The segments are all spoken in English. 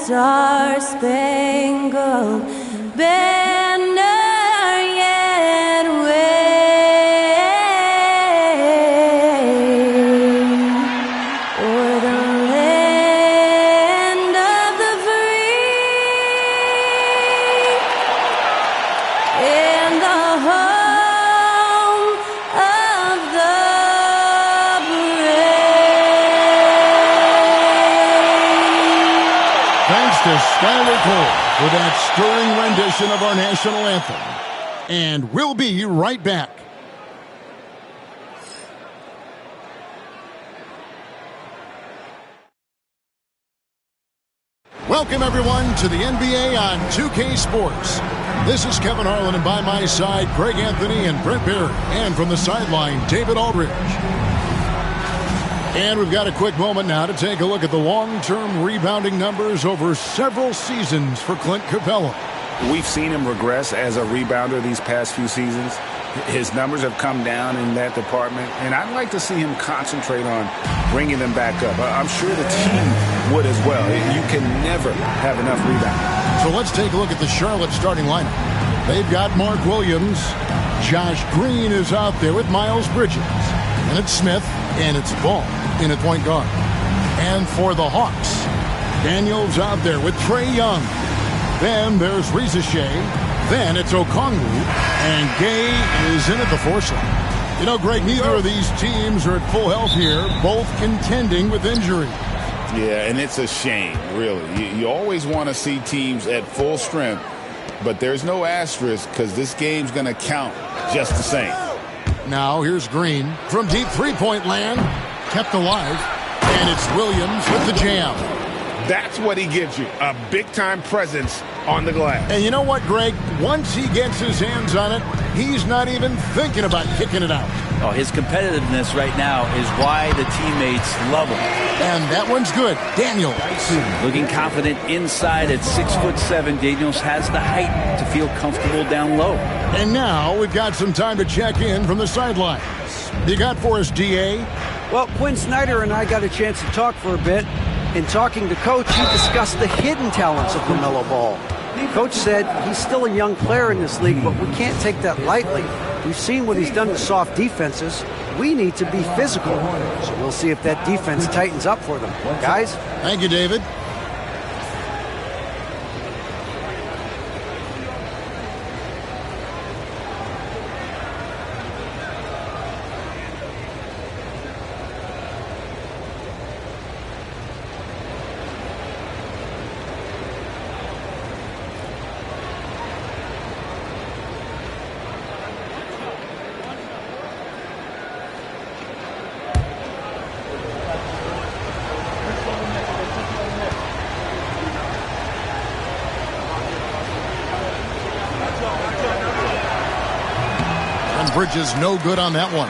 star-spangled banner yet wave o'er the land of the free and the home of the brave. Thanks to Skylar Cole for that stirring rendition of our national anthem. And we'll be right back. Welcome, everyone, to the NBA on 2K Sports. This is Kevin Harlan, and by my side, Greg Anthony and Brent Barry. And from the sideline, David Aldridge. And we've got a quick moment now to take a look at the long-term rebounding numbers over several seasons for Clint Capella. We've seen him regress as a rebounder these past few seasons. His numbers have come down in that department, and I'd like to see him concentrate on bringing them back up. I'm sure the team would as well. You can never have enough rebounding. So let's take a look at the Charlotte starting lineup. They've got Mark Williams. Josh Green is out there with Miles Bridges. And it's Smith, and it's Ball in at point guard. And for the Hawks, Daniels out there with Trae Young. Then there's Reza Shea. Then it's Okongwu. And Gay is in at the 4 slot. You know, Greg, neither of these teams are at full health here, both contending with injury. Yeah, and it's a shame, really. You always want to see teams at full strength, but there's no asterisk because this game's going to count just the same. Now here's Green from deep three-point land, kept alive, and it's Williams with the jam. That's what he gives you, a big-time presence on the glass. And you know what, Greg? Once he gets his hands on it, he's not even thinking about kicking it out. Oh, his competitiveness right now is why the teammates love him. And that one's good. Daniels. Looking confident inside at 6'7". Daniels has the height to feel comfortable down low. And now we've got some time to check in from the sidelines. You got for us, D.A.? Well, Quinn Snyder and I got a chance to talk for a bit. In talking to Coach, he discussed the hidden talents of LaMelo Ball. Coach said he's still a young player in this league, but we can't take that lightly. We've seen what he's done to soft defenses. We need to be physical. So we'll see if that defense tightens up for them. Guys? Thank you, David. Bridges no good on that one.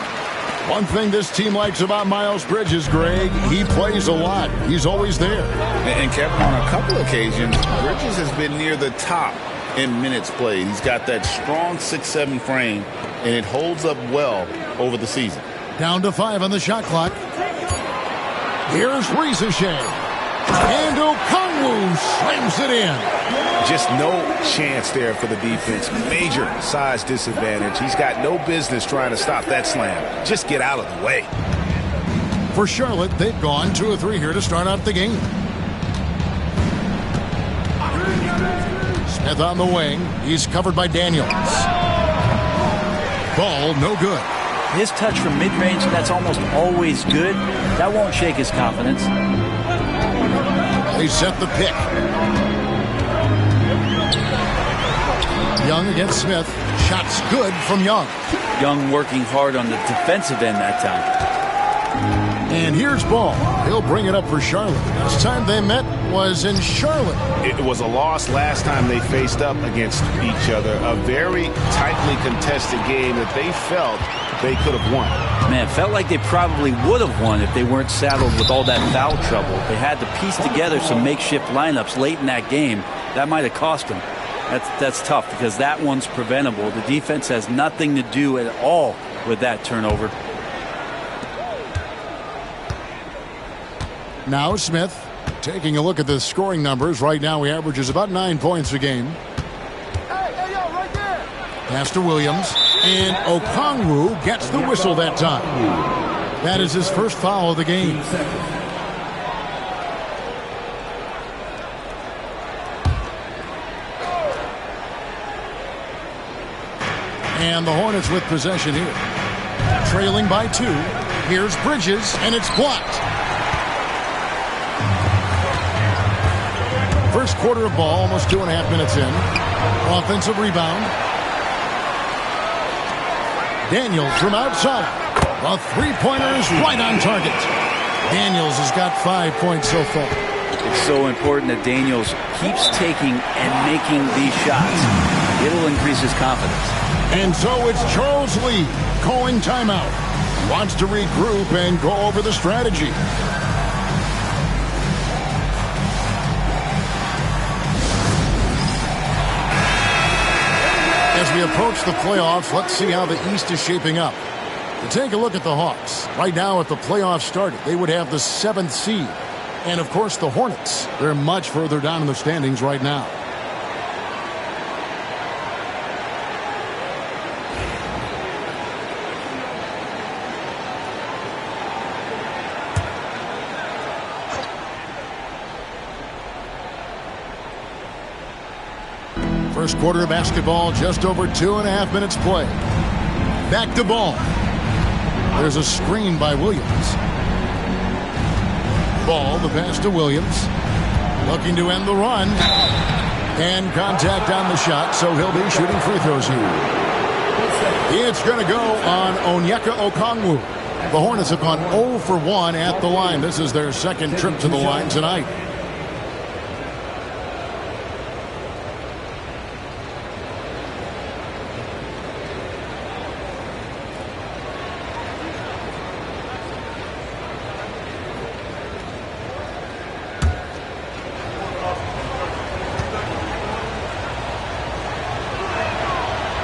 One thing this team likes about Miles Bridges, Greg, he plays a lot. He's always there. And Kevin, on a couple occasions, Bridges has been near the top in minutes played. He's got that strong 6'7" frame, and it holds up well over the season. Down to 5 on the shot clock. Here's Reza Shea. And Okongwu slams it in. Just no chance there for the defense. Major size disadvantage. He's got no business trying to stop that slam. Just get out of the way. For Charlotte, they've gone 2 of 3 here to start out the game. Smith on the wing. He's covered by Daniels. Ball no good. His touch from mid-range, that's almost always good. That won't shake his confidence. They set the pick. Young against Smith. Shots good from Young. Young working hard on the defensive end that time. And here's Ball. He'll bring it up for Charlotte. Last time they met was in Charlotte. It was a loss last time they faced up against each other. A very tightly contested game that they felt they could have won. Man, felt like they probably would have won if they weren't saddled with all that foul trouble. They had to piece together some makeshift lineups late in that game. That might have cost them. That's tough because that one's preventable. The defense has nothing to do at all with that turnover. Now Smith. Taking a look at the scoring numbers, right now he averages about 9 points a game. Pass to Williams, and Okongwu gets the whistle that time. That is his first foul of the game. And the Hornets with possession here. Trailing by 2. Here's Bridges, and it's blocked. First quarter of ball, almost 2.5 minutes in. Offensive rebound. Daniels from outside. A three-pointer is right on target. Daniels has got 5 points so far. It's so important that Daniels keeps taking and making these shots. It'll increase his confidence. And so it's Charles Lee calling timeout. Wants to regroup and go over the strategy. As we approach the playoffs, let's see how the East is shaping up. To take a look at the Hawks. Right now, if the playoffs started, they would have the 7th seed. And, of course, the Hornets. They're much further down in the standings right now. First quarter of basketball, just over 2.5 minutes play. Back to ball. There's a screen by Williams. Ball, the pass to Williams. Looking to end the run. And contact on the shot, so he'll be shooting free throws here. It's going to go on Onyeka Okongwu. The Hornets have gone 0 for 1 at the line. This is their second trip to the line tonight.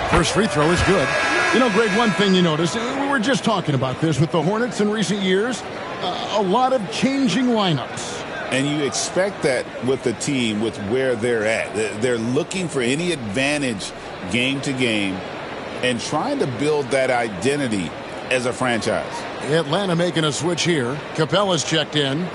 First free throw is good. You know, Greg, one thing you notice, we were just talking about this with the Hornets in recent years, a lot of changing lineups. And you expect that with the team, with where they're at. They're looking for any advantage game to game and trying to build that identity as a franchise. Atlanta making a switch here. Capella's checked in.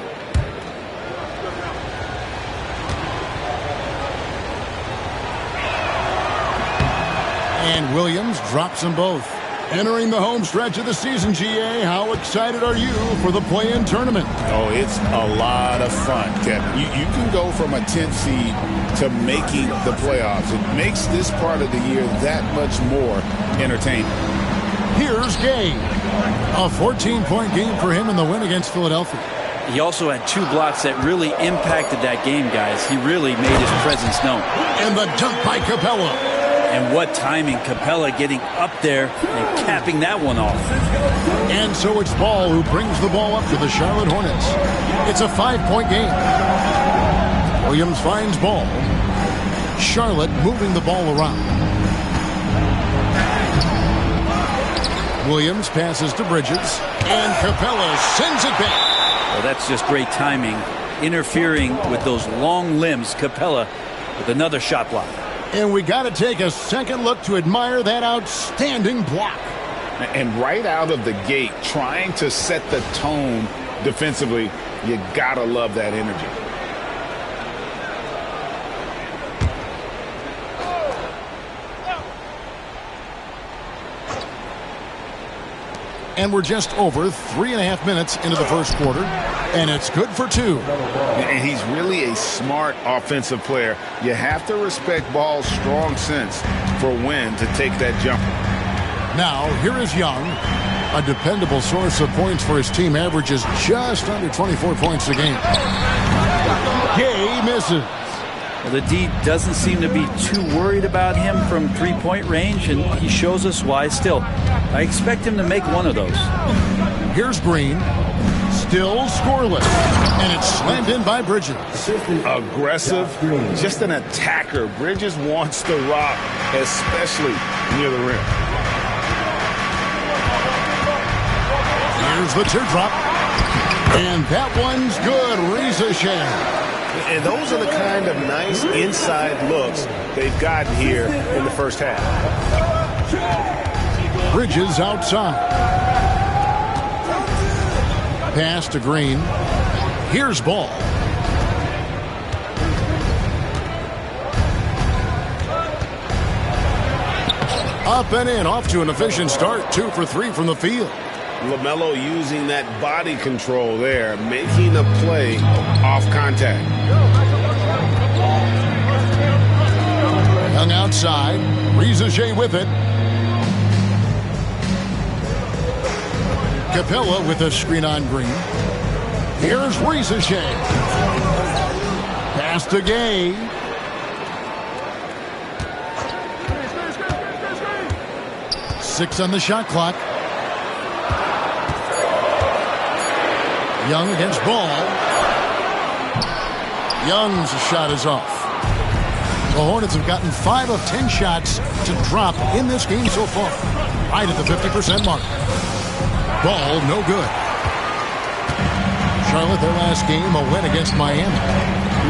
And Williams drops them both. Entering the home stretch of the season, GA, how excited are you for the play-in tournament? Oh, it's a lot of fun, Kevin. You can go from a 10th seed to making the playoffs. It makes this part of the year that much more entertaining. Here's Gay. A 14-point game for him in the win against Philadelphia. He also had 2 blocks that really impacted that game, guys. He really made his presence known. And the dunk by Capella. And what timing, Capella getting up there and capping that one off. And so it's Ball who brings the ball up to the Charlotte Hornets. It's a 5-point game. Williams finds Ball. Charlotte moving the ball around. Williams passes to Bridges. And Capella sends it back. Well, that's just great timing. Interfering with those long limbs, Capella with another shot block. And we got to take a second look to admire that outstanding block. And right out of the gate, trying to set the tone defensively, you got to love that energy. And we're just over 3.5 minutes into the first quarter, and it's good for 2. And he's really a smart offensive player. You have to respect Ball's strong sense for when to take that jumper. Now, here is Young, a dependable source of points for his team, averages just under 24 points a game. Gay misses. Well, the D doesn't seem to be too worried about him from three-point range, and he shows us why still. I expect him to make one of those. Here's Green. Still scoreless. And it's slammed in by Bridges. Aggressive, just an attacker. Bridges wants the rock, especially near the rim. Here's the teardrop. And that one's good. Ricochet. And those are the kind of nice inside looks they've gotten here in the first half. Bridges outside. Pass to Green. Here's ball. Up and in, off to an efficient start. 2 for 3 from the field. LaMelo using that body control there, making a play off contact. Young outside. Ricochet with it. Capella with a screen on Green. Here's Ricochet. Pass to Gay. Six on the shot clock. Young against Ball. Young's shot is off. The Hornets have gotten 5 of 10 shots to drop in this game so far. Right at the 50% mark. Ball, no good. Charlotte, their last game, a win against Miami.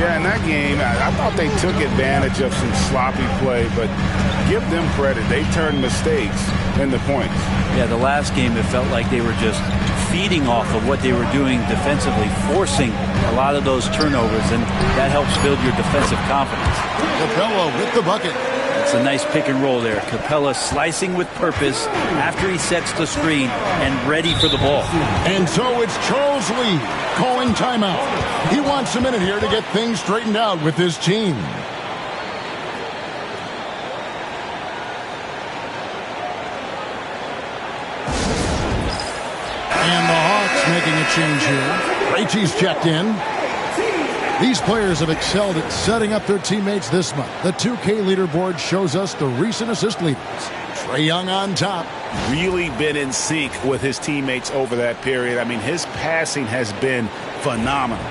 Yeah, in that game, I thought they took advantage of some sloppy play, but give them credit. They turned mistakes into points. Yeah, the last game, it felt like they were just feeding off of what they were doing defensively, forcing a lot of those turnovers, and that helps build your defensive confidence. Capella with the bucket. It's a nice pick and roll there. Capella slicing with purpose after he sets the screen and ready for the ball. And so it's Charles Lee calling timeout. He wants a minute here to get things straightened out with his team. And the Hawks making a change here. Krejci's checked in. These players have excelled at setting up their teammates this month. The 2K leaderboard shows us the recent assist leaders. Trae Young on top. Really been in sync with his teammates over that period. I mean, his passing has been phenomenal.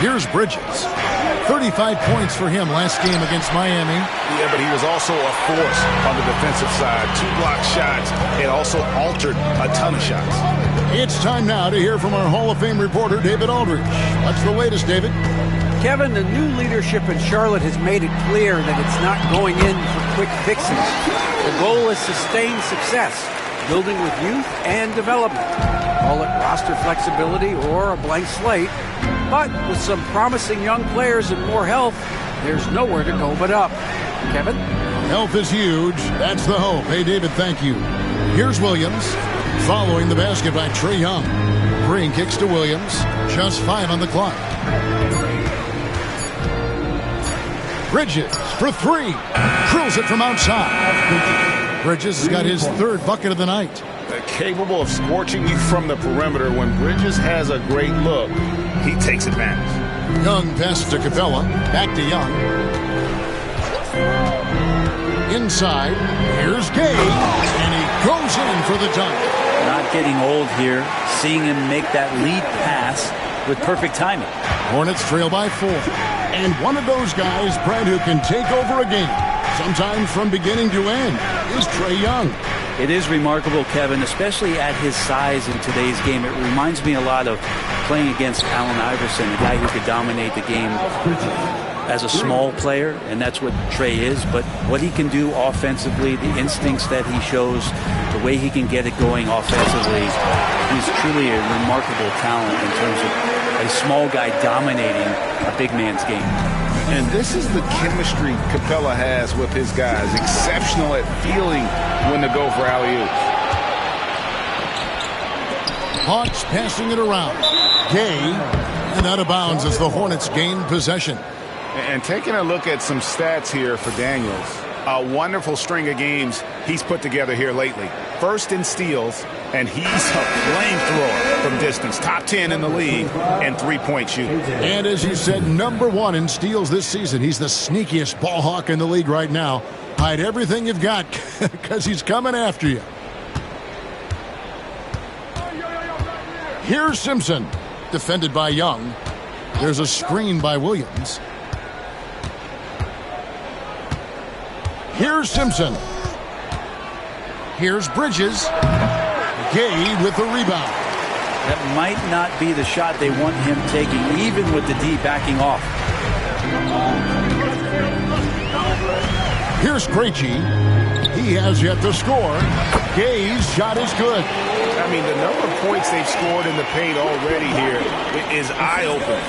Here's Bridges. 35 points for him last game against Miami. Yeah, but he was also a force on the defensive side. 2 blocked shots. It also altered a ton of shots. It's time now to hear from our Hall of Fame reporter, David Aldridge. What's the latest, David? Kevin, the new leadership in Charlotte has made it clear that it's not going in for quick fixes. The goal is sustained success, building with youth and development. Call it roster flexibility or a blank slate. But with some promising young players and more health, there's nowhere to go but up. Kevin? Health is huge. That's the hope. Hey, David, thank you. Here's Williams. Following the basket by Trae Young. Green kicks to Williams. Just 5 on the clock. Bridges for 3. Drills it from outside. Bridges has got his 3rd bucket of the night. Capable of scorching you from the perimeter. When Bridges has a great look, he takes advantage. Young passes to Capella. Back to Young. Inside. Here's Gay. And he goes in for the dunk. Not getting old here. Seeing him make that lead pass with perfect timing. Hornets trail by 4. And one of those guys, Brad, who can take over a game, sometimes from beginning to end, is Trae Young. It is remarkable, Kevin, especially at his size in today's game. It reminds me a lot of playing against Allen Iverson, a guy who could dominate the game as a small player, and that's what Trae is. But what he can do offensively, the instincts that he shows, the way he can get it going offensively, he's truly a remarkable talent in terms of a small guy dominating a big man's game. And this is the chemistry Capella has with his guys. Exceptional at feeling when to go for alley-oops. Hawks passing it around. Gay, and out of bounds as the Hornets gain possession. And taking a look at some stats here for Daniels. A wonderful string of games he's put together here lately. First in steals, and he's a flamethrower from distance. Top 10 in the league and 3-point shooting. And as you said, #1 in steals this season. He's the sneakiest ball hawk in the league right now. Hide everything you've got because he's coming after you. Here's Simpson, defended by Young. There's a screen by Williams. Here's Simpson. Here's Bridges. Gay with the rebound. That might not be the shot they want him taking, even with the D backing off. Here's Krejci. He has yet to score. Gay's shot is good. I mean, the number of points they've scored in the paint already here is eye-opening.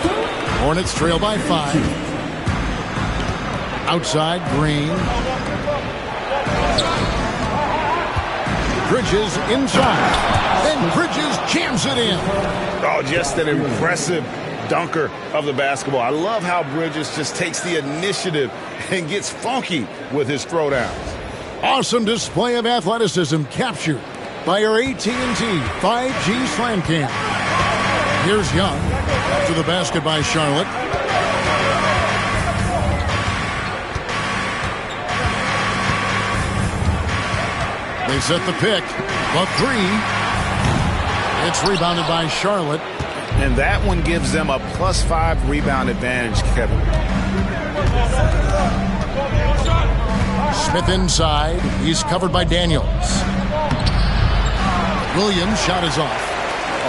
Hornets trail by 5. Outside, Green. Bridges inside. And Bridges jams it in. Oh, just an impressive dunker of the basketball. I love how Bridges just takes the initiative and gets funky with his throwdowns. Awesome display of athleticism captured by our AT&T 5G Slam Cam. Here's Young to the basket by Charlotte. They set the pick. The three. It's rebounded by Charlotte. And that one gives them a +5 rebound advantage, Kevin. Smith inside. He's covered by Daniels. Williams' shot is off.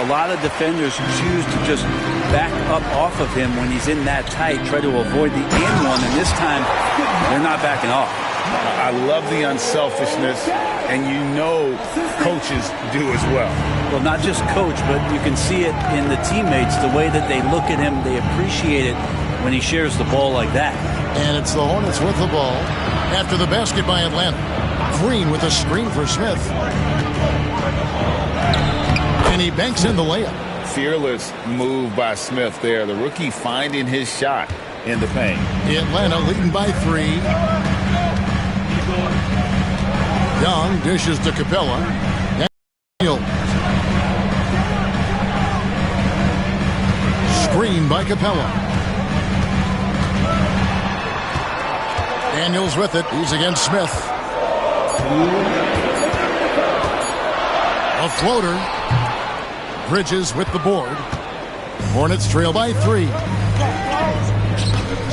A lot of defenders choose to just back up off of him when he's in that tight, try to avoid the and one, and this time they're not backing off. I love the unselfishness, and you know coaches do as well. Well, not just coach, but you can see it in the teammates, the way that they look at him, they appreciate it when he shares the ball like that. And it's the Hornets with the ball after the basket by Atlanta. Green with a screen for Smith. And he banks in the layup. Fearless move by Smith there. The rookie finding his shot in the paint. Atlanta leading by 3. Young dishes to Capella. Daniels. Screen by Capella. Daniels with it. He's against Smith. A floater. Bridges with the board. Hornets trail by 3.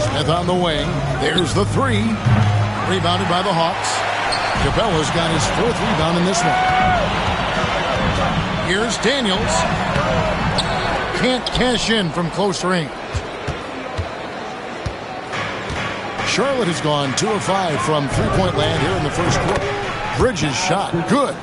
Smith on the wing. There's the 3. Rebounded by the Hawks. Capella's got his 4th rebound in this one. Here's Daniels. Can't cash in from close range. Charlotte has gone 2 of 5 from three-point land here in the first quarter. Bridges' shot, good.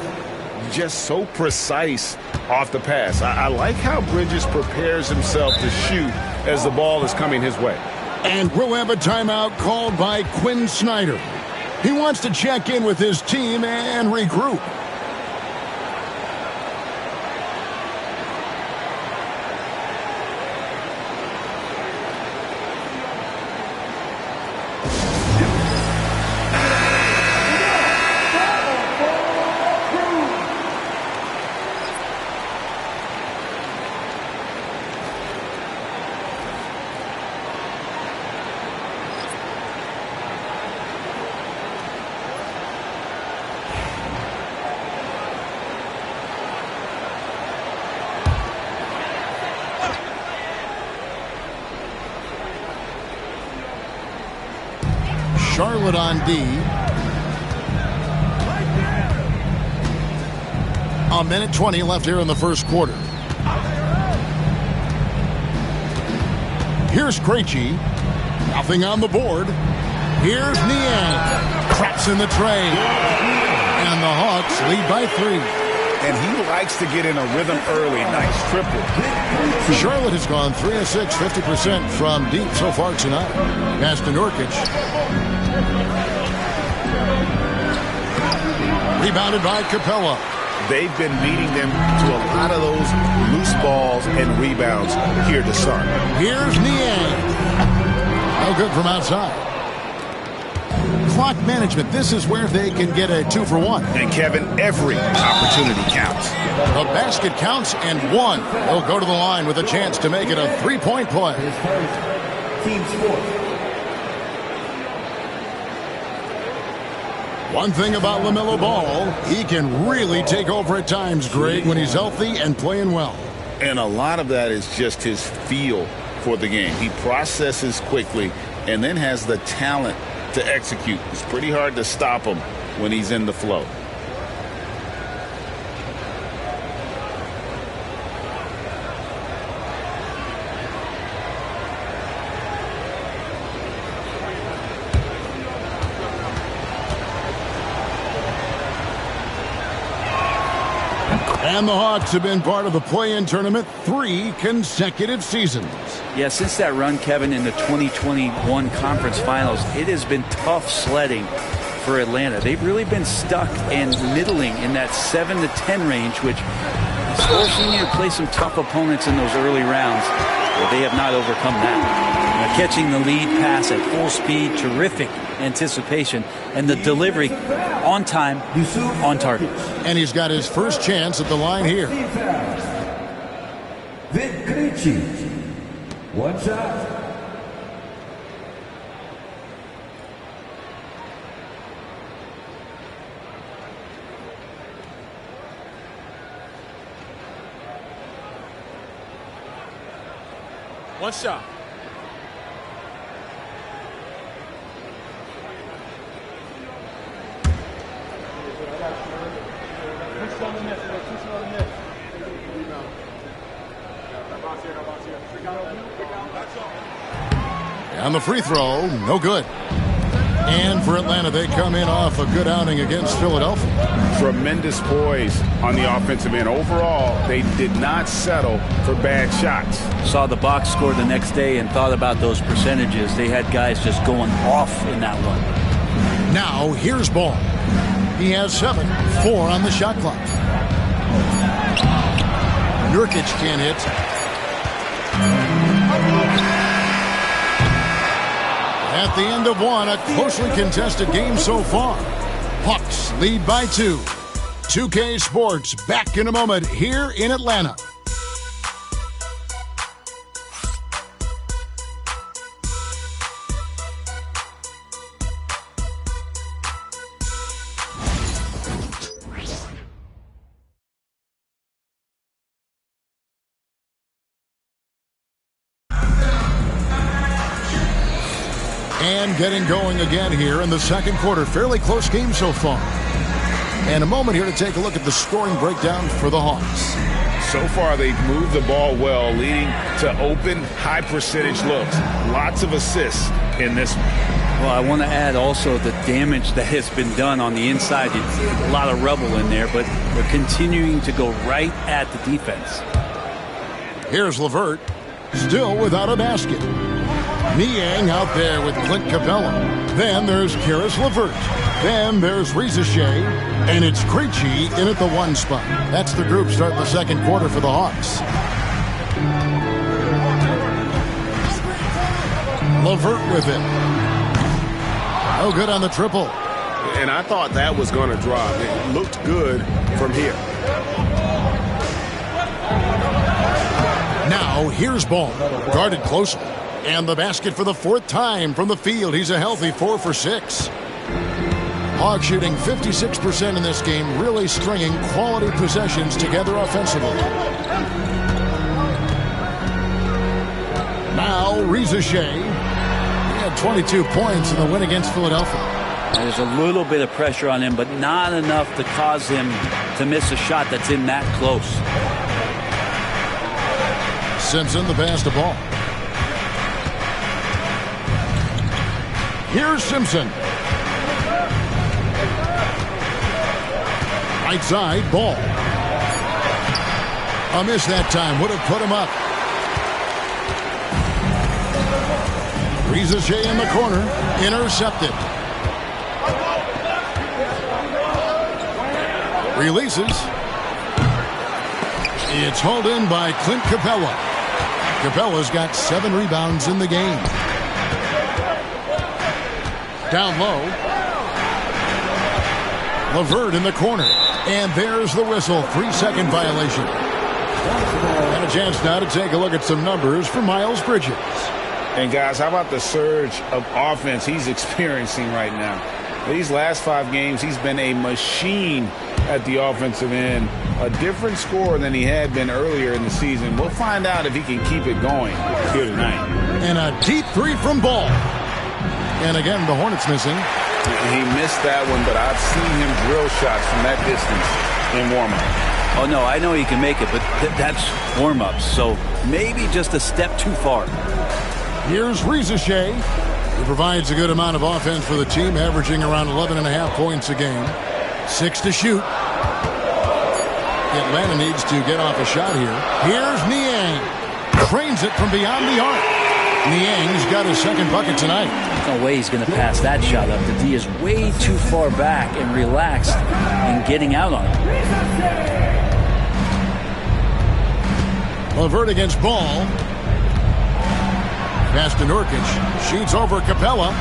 Just so precise off the pass. I like how Bridges prepares himself to shoot as the ball is coming his way. And we'll have a timeout called by Quinn Snyder. He wants to check in with his team and regroup. Charlotte on D. A minute 20 left here in the first quarter. Here's Krejci. Nothing on the board. Here's Niang. Traps in the tray. And the Hawks lead by 3. And he likes to get in a rhythm early. Nice triple. Charlotte has gone 3 of 6, 50% from deep so far tonight. Pass to Nurkic. Rebounded by Capella. They've been beating them to a lot of those loose balls and rebounds here to start. Here's Niang. No good from outside. Clock management. This is where they can get a 2-for-1. And Kevin, every opportunity counts. The basket counts and 1. They'll go to the line with a chance to make it a 3-point play. Team score. One thing about LaMelo Ball, he can really take over at times, Greg, when he's healthy and playing well. And a lot of that is just his feel for the game. He processes quickly and then has the talent to execute. It's pretty hard to stop him when he's in the flow. And the Hawks have been part of the play-in tournament 3 consecutive seasons. Yeah, since that run, Kevin, in the 2021 conference finals, it has been tough sledding for Atlanta. They've really been stuck and middling in that 7 to 10 range, which is forcing you to play some tough opponents in those early rounds. But they have not overcome that. Catching the lead pass at full speed, terrific anticipation, and the delivery on time, on target. And he's got his first chance at the line here. One shot. One shot. On the free throw, no good. And for Atlanta, they come in off a good outing against Philadelphia. Tremendous poise on the offensive end. Overall, they did not settle for bad shots. Saw the box score the next day and thought about those percentages. They had guys just going off in that one. Now, here's Ball. He has 7, 4 on the shot clock. Nurkic can't hit. At the end of one, a closely contested game so far. Hawks lead by 2. 2K Sports back in a moment here in Atlanta. And getting going again here in the second quarter. Fairly close game so far. And a moment here to take a look at the scoring breakdown for the Hawks. So far, they've moved the ball well, leading to open, high-percentage looks. Lots of assists in this one. Well, I want to add also the damage that has been done on the inside. It's a lot of rubble in there, but they're continuing to go right at the defense. Here's LeVert, still without a basket. Niang out there with Clint Capella. Then there's Karis LeVert. Then there's Reza Shea. And it's Krejci in at the 1 spot. That's the group starting the second quarter for the Hawks. LeVert with it. Oh, good on the triple. And I thought that was going to drop. It looked good from here. Now, here's Ball. Guarded closely. And the basket for the 4th time from the field. He's a healthy 4 for 6. Hawks shooting 56% in this game, really stringing quality possessions together offensively. Now, Reza Shea. He had 22 points in the win against Philadelphia. There's a little bit of pressure on him, but not enough to cause him to miss a shot that's in that close. Simpson, the pass to Ball. Here's Simpson. Right side, Ball. A miss that time. Would have put him up. Reza Shea in the corner. Intercepted. Releases. It's hauled in by Clint Capella. Capella's got 7 rebounds in the game. Down low. LeVert in the corner. And there's the whistle. 3-second violation. And a chance now to take a look at some numbers for Miles Bridges. And guys, how about the surge of offense he's experiencing right now? These last 5 games, he's been a machine at the offensive end. A different score than he had been earlier in the season. We'll find out if he can keep it going here tonight. And a deep 3 from Ball. And again, the Hornets missing. He missed that one, but I've seen him drill shots from that distance in warm-up. Oh, no, I know he can make it, but that's warm-ups. So maybe just a step too far. Here's Rizachet, who provides a good amount of offense for the team, averaging around 11.5 points a game. 6 to shoot. Atlanta needs to get off a shot here. Here's Niang. Trains it from beyond the arc. Niang's got his second bucket tonight. There's no way he's going to pass that shot up. The D is way too far back and relaxed in getting out on it. LeVert against Ball. Pass to Nurkic. Shoots over Capella.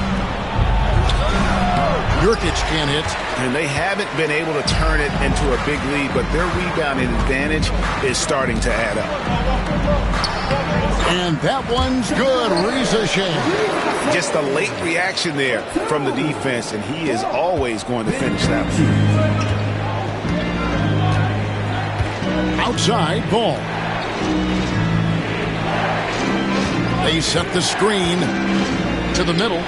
Nurkic can't hit. And they haven't been able to turn it into a big lead, but their rebounding advantage is starting to add up. And that one's good. Rizachet. Just a late reaction there from the defense, and he is always going to finish that one. Outside, Ball. They set the screen to the middle.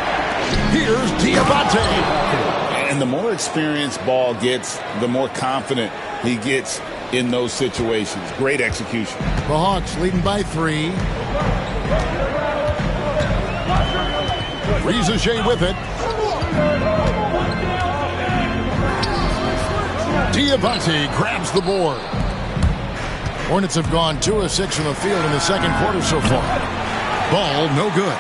Here's Diabate. And the more experienced Ball gets, the more confident he gets in those situations. Great execution. The Hawks leading by 3. Rizachet with it. Diabate grabs the board. Hornets have gone 2 of 6 from the field in the second quarter so far. Ball, no good.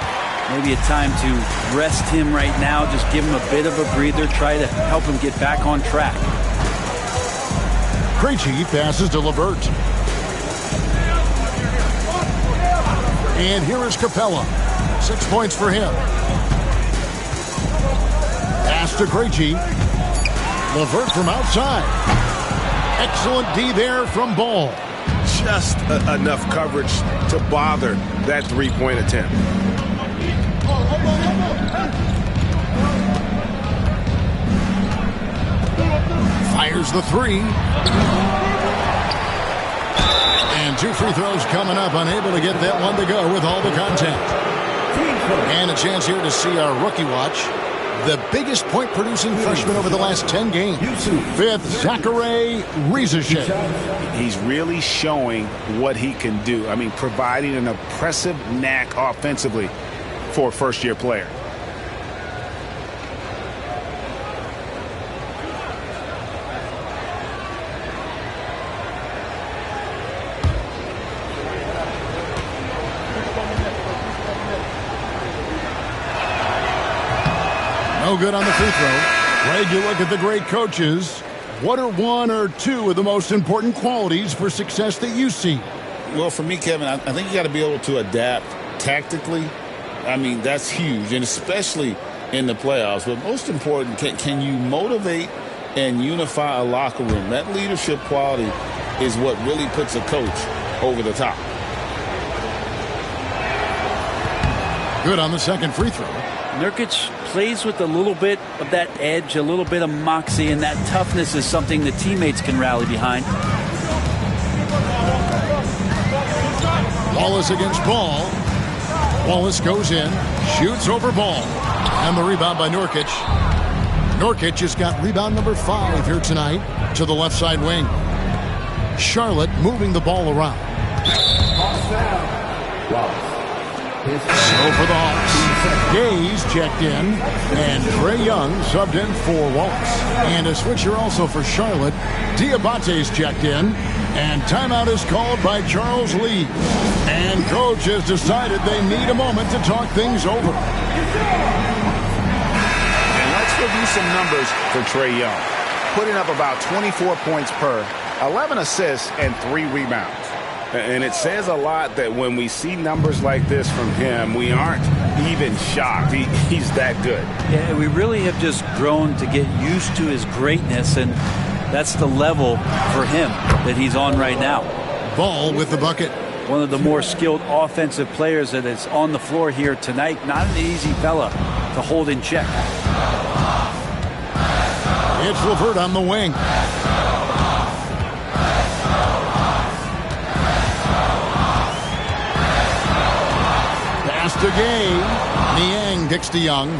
Maybe a time to rest him right now. Just give him a bit of a breather. Try to help him get back on track. Krejci passes to LeVert. And here is Capella. 6 points for him. Pass to Krejci. LeVert from outside. Excellent D there from Ball. Just enough coverage to bother that three-point attempt. Fires the 3. And 2 free throws coming up. Unable to get that one to go with all the contact. And a chance here to see our rookie watch. The biggest point-producing freshman over the last 10 games. 5th, Zachary Rizachet. He's really showing what he can do. I mean, providing an impressive knack offensively for a first-year player. No good on the free throw. Greg, you look at the great coaches. What are 1 or 2 of the most important qualities for success that you see? Well, for me, Kevin, I think you got to be able to adapt tactically. I mean, that's huge, and especially in the playoffs. But most important, can you motivate and unify a locker room? That leadership quality is what really puts a coach over the top. Good on the second free throw. Nurkic plays with a little bit of that edge, a little bit of moxie, and that toughness is something the teammates can rally behind. Wallace against Ball. Wallace goes in, shoots over Ball. And the rebound by Nurkic. Nurkic has got rebound number 5 here tonight to the left side wing. Charlotte moving the ball around. So for the Hawks, Gaze checked in, and Trae Young subbed in for Wallace. And a switcher also for Charlotte. Diabate's checked in, and timeout is called by Charles Lee. And coach has decided they need a moment to talk things over. And let's review some numbers for Trae Young. Putting up about 24 points per, 11 assists, and 3 rebounds. And it says a lot that when we see numbers like this from him, we aren't even shocked. He's that good. Yeah, we really have just grown to get used to his greatness, and that's the level for him that he's on right now. Ball with the bucket. One of the more skilled offensive players that is on the floor here tonight. Not an easy fella to hold in check. It's LeVert on the wing. Pass to Gay. Niang kicks to Young.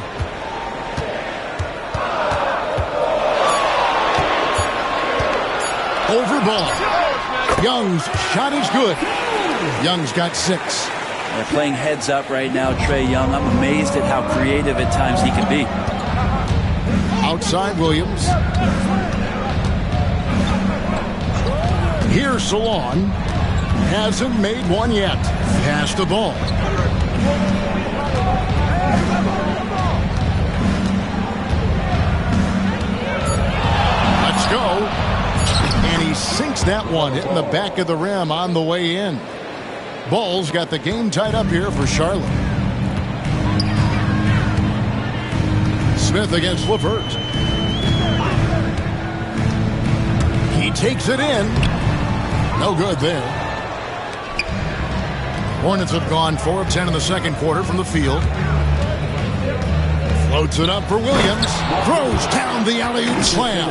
Over ball. Young's shot is good. Young's got 6. They're playing heads up right now, Trae Young. I'm amazed at how creative at times he can be. Outside Williams. Here's Salon. Hasn't made one yet. Pass the ball. Let's go. And he sinks that one, hitting the back of the rim on the way in. Ball's got the game tied up here for Charlotte. Smith against LeVert. He takes it in. No good there. Hornets have gone 4 of 10 in the second quarter from the field. Floats it up for Williams. Throws down the alley-oop slam.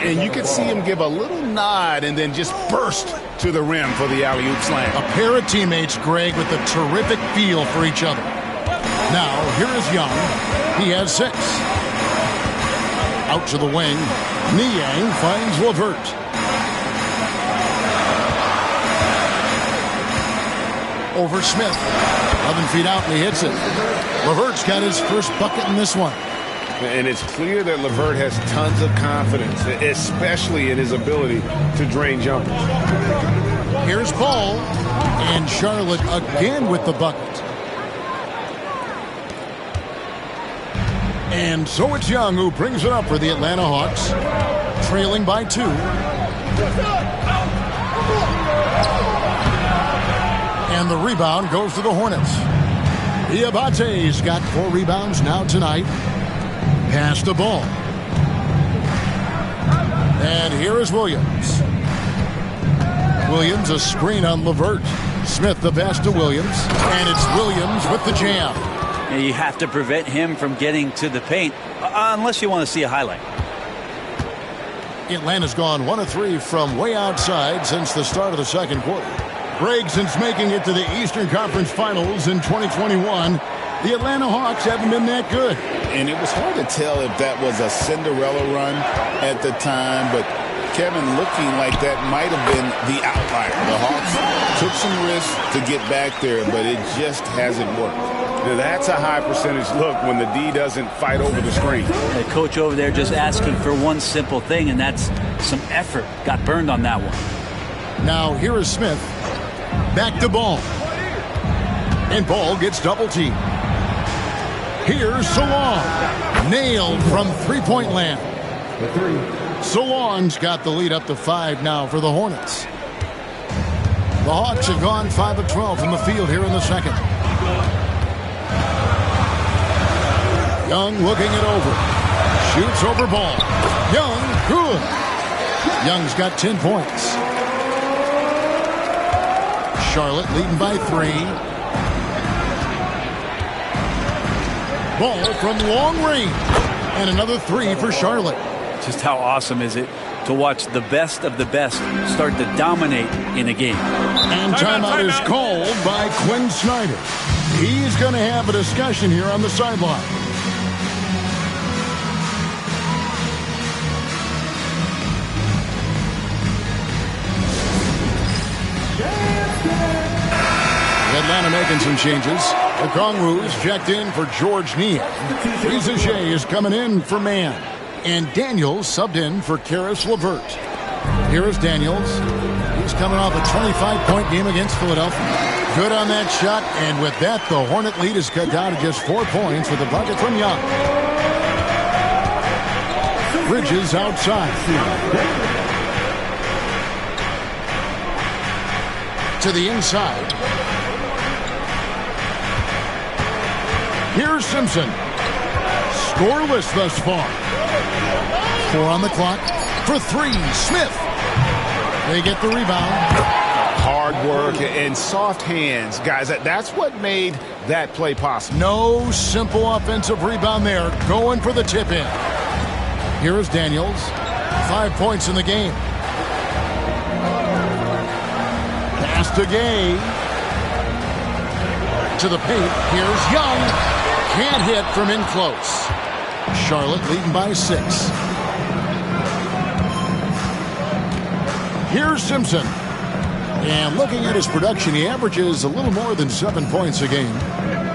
And you could see him give a little nod and then just burst to the rim for the alley-oop slam. A pair of teammates, Greg, with a terrific feel for each other. Now, here is Young. He has 6. Out to the wing. Niang finds LeVert. Over Smith. 11 feet out, and he hits it. LeVert's got his first bucket in this one. And it's clear that LeVert has tons of confidence, especially in his ability to drain jumpers. Here's Ball, and Charlotte again with the bucket. And so it's Young who brings it up for the Atlanta Hawks, trailing by 2. And the rebound goes to the Hornets. Diabate's got 4 rebounds now tonight. Pass the ball. And here is Williams. Williams a screen on LeVert. Smith the pass to Williams. And it's Williams with the jam. And you have to prevent him from getting to the paint unless you want to see a highlight. Atlanta's gone 1 of 3 from way outside since the start of the second quarter. Greg, since making it to the Eastern Conference Finals in 2021, the Atlanta Hawks haven't been that good. And it was hard to tell if that was a Cinderella run at the time, but Kevin, looking like that might have been the outlier. The Hawks took some risks to get back there, but it just hasn't worked. Now, that's a high percentage look when the D doesn't fight over the screen. The coach over there just asking for one simple thing, and that's some effort. Got burned on that one. Now here is Smith. Back to Ball. And Ball gets double teamed. Here's Salon. Nailed from three-point land. Salon's got the lead up to 5 now for the Hornets. The Hawks have gone 5 of 12 from the field here in the second. Young looking it over. Shoots over Ball. Young, good. Young's got 10 points. Charlotte leading by 3. Ball from long range. And another 3 for Charlotte. Just how awesome is it to watch the best of the best start to dominate in a game. And timeout is called by Quinn Snyder. He's going to have a discussion here on the sideline. Atlanta making some changes. Okongwu's checked in for George Niang. Rizache is coming in for Mann. And Daniels subbed in for Karis LeVert. Here is Daniels. He's coming off a 25-point game against Philadelphia. Good on that shot, and with that, the Hornet lead is cut down to just 4 points with a bucket from Young. Bridges outside. To the inside. Here's Simpson. Scoreless thus far. 4 on the clock. For 3, Smith. They get the rebound. Hard work and soft hands. Guys, that's what made that play possible. No simple offensive rebound there. Going for the tip-in. Here is Daniels. 5 points in the game. Pass to Gay. To the paint. Here's Young. Can't hit from in close. Charlotte leading by 6. Here's Simpson. And looking at his production, he averages a little more than 7 points a game.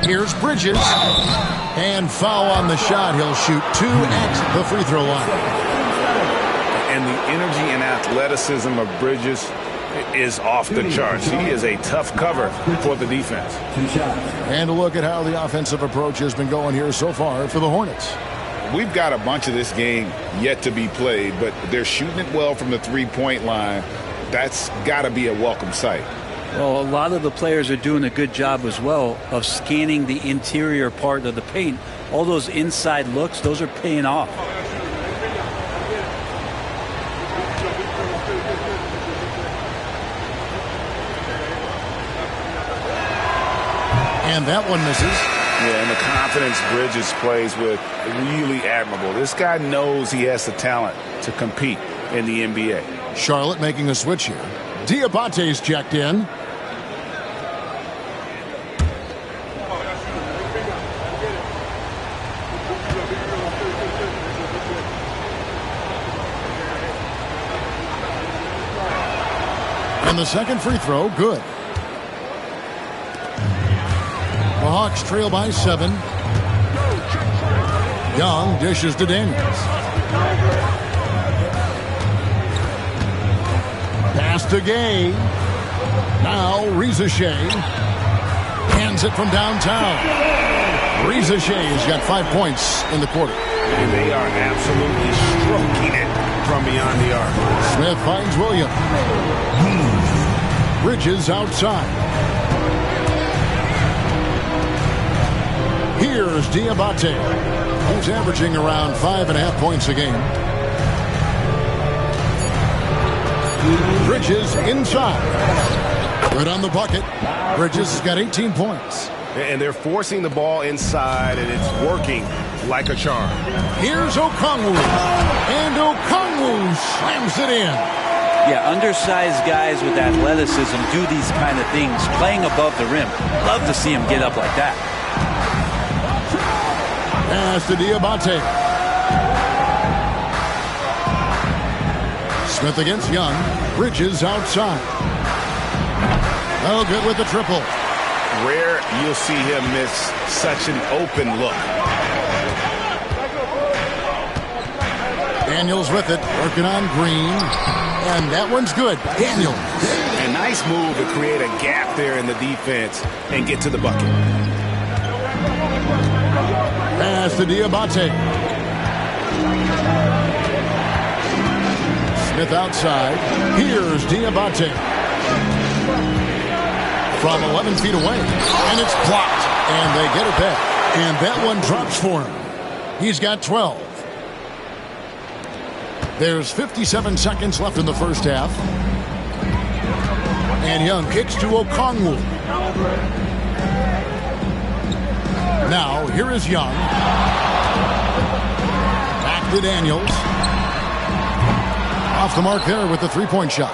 Here's Bridges. And foul on the shot. He'll shoot 2 at the free throw line. And the energy and athleticism of Bridges is off the charts. He is a tough cover for the defense. And a look at how the offensive approach has been going here so far for the Hornets. We've got a bunch of this game yet to be played, but they're shooting it well from the three-point line. That's got to be a welcome sight. Well, a lot of the players are doing a good job as well of scanning the interior part of the paint. All those inside looks, those are paying off. And that one misses. Yeah, and the confidence Bridges plays with, really admirable. This guy knows he has the talent to compete in the NBA. Charlotte making a switch here. Diabate's checked in. And the second free throw, good. The Hawks trail by 7. Young dishes to Daniels. Pass to Gay. Now Reza Shea hands it from downtown. Reza Shea's got 5 points in the quarter. And they are absolutely stroking it from beyond the arc. Smith finds Williams. Bridges outside. Here's Diabate. He's averaging around 5.5 points a game. Bridges inside. Good on the bucket. Bridges has got 18 points. And they're forcing the ball inside, and it's working like a charm. Here's Okongwu. And Okongwu slams it in. Yeah, undersized guys with athleticism do these kind of things, playing above the rim. Love to see him get up like that. Pass to Diabate. Smith against Young. Bridges outside. Oh, good with the triple. Rare you'll see him miss such an open look. Daniels with it, working on Green. And that one's good. Daniels. A nice move to create a gap there in the defense and get to the bucket. Pass to Diabate. Smith outside. Here's Diabate. From 11 feet away. And it's blocked. And they get it back. And that one drops for him. He's got 12. There's 57 seconds left in the first half. And Young kicks to Okongwu. Now, here is Young. Back to Daniels. Off the mark there with the three-point shot.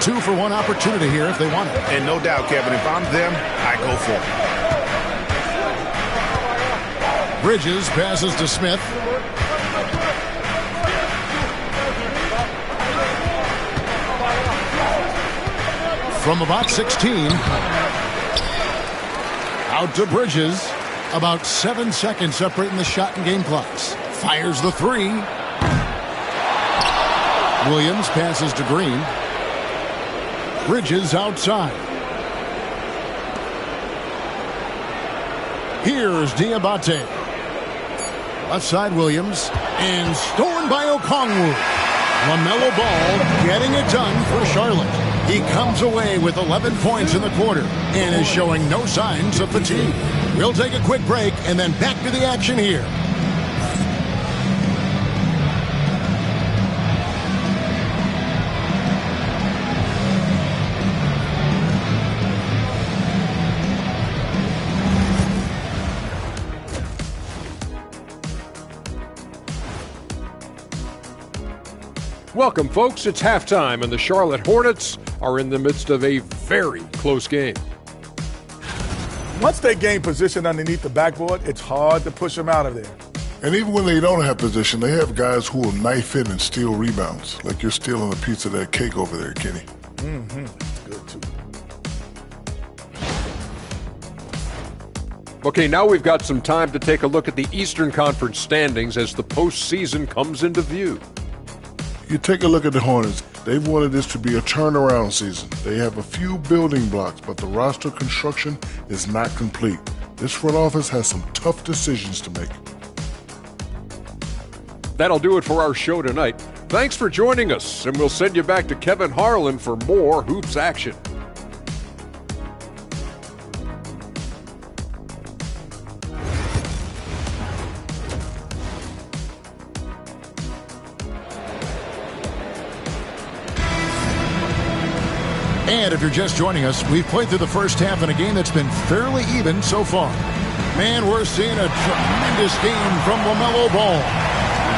2 for 1 opportunity here if they want it. And no doubt, Kevin, if I'm them, I go for it. Bridges passes to Smith. From about 16. Out to Bridges. About 7 seconds separating the shot and game clocks. Fires the 3. Williams passes to Green. Bridges outside. Here's Diabate. Left side Williams. And stolen by Okongwu. LaMelo Ball getting it done for Charlotte. He comes away with 11 points in the quarter and is showing no signs of fatigue. We'll take a quick break and then back to the action here. Welcome, folks. It's halftime, and the Charlotte Hornets are in the midst of a very close game. Once they gain position underneath the backboard, it's hard to push them out of there. And even when they don't have position, they have guys who will knife in and steal rebounds, like you're stealing a piece of that cake over there, Kenny. Mm-hmm. Good, too. Okay, now we've got some time to take a look at the Eastern Conference standings as the postseason comes into view. You take a look at the Hornets. They've wanted this to be a turnaround season. They have a few building blocks, but the roster construction is not complete. This front office has some tough decisions to make. That'll do it for our show tonight. Thanks for joining us, and we'll send you back to Kevin Harlan for more hoops action. And if you're just joining us, we've played through the first half in a game that's been fairly even so far. Man, we're seeing a tremendous game from LaMelo Ball.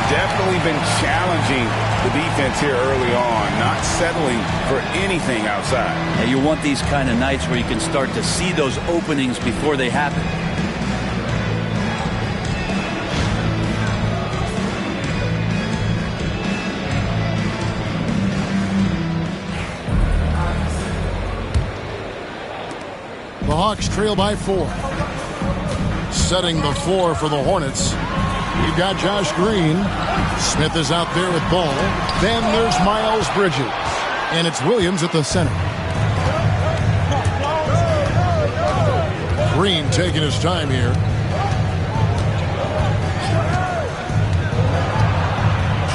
Definitely been challenging the defense here early on, not settling for anything outside. And you want these kind of nights where you can start to see those openings before they happen. The Hawks trail by 4. Setting the floor for the Hornets. You've got Josh Green. Smith is out there with ball. Then there's Miles Bridges. And it's Williams at the center. Green taking his time here.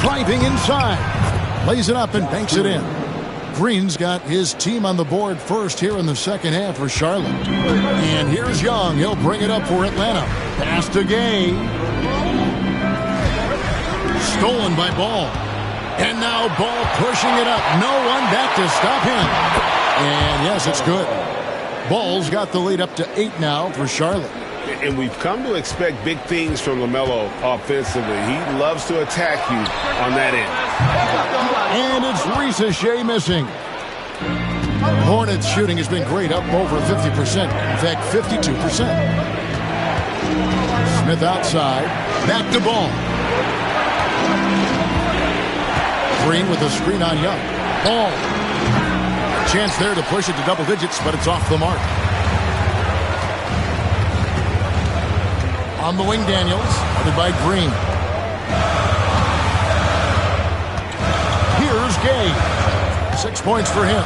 Driving inside. Lays it up and banks it in. Green's got his team on the board first here in the second half for Charlotte. And here's Young. He'll bring it up for Atlanta. Pass to Gay. Stolen by Ball. And now Ball pushing it up. No one back to stop him. And yes, it's good. Ball's got the lead up to 8 now for Charlotte. And we've come to expect big things from LaMelo offensively. He loves to attack you on that end. And it's Risa Shea missing. Hornets shooting has been great, up over 50%. In fact, 52%. Smith outside. Back to Ball. Green with a screen on Young. Ball. Chance there to push it to double digits, but it's off the mark. On the wing, Daniels, headed by Green. Here's Gay. 6 points for him.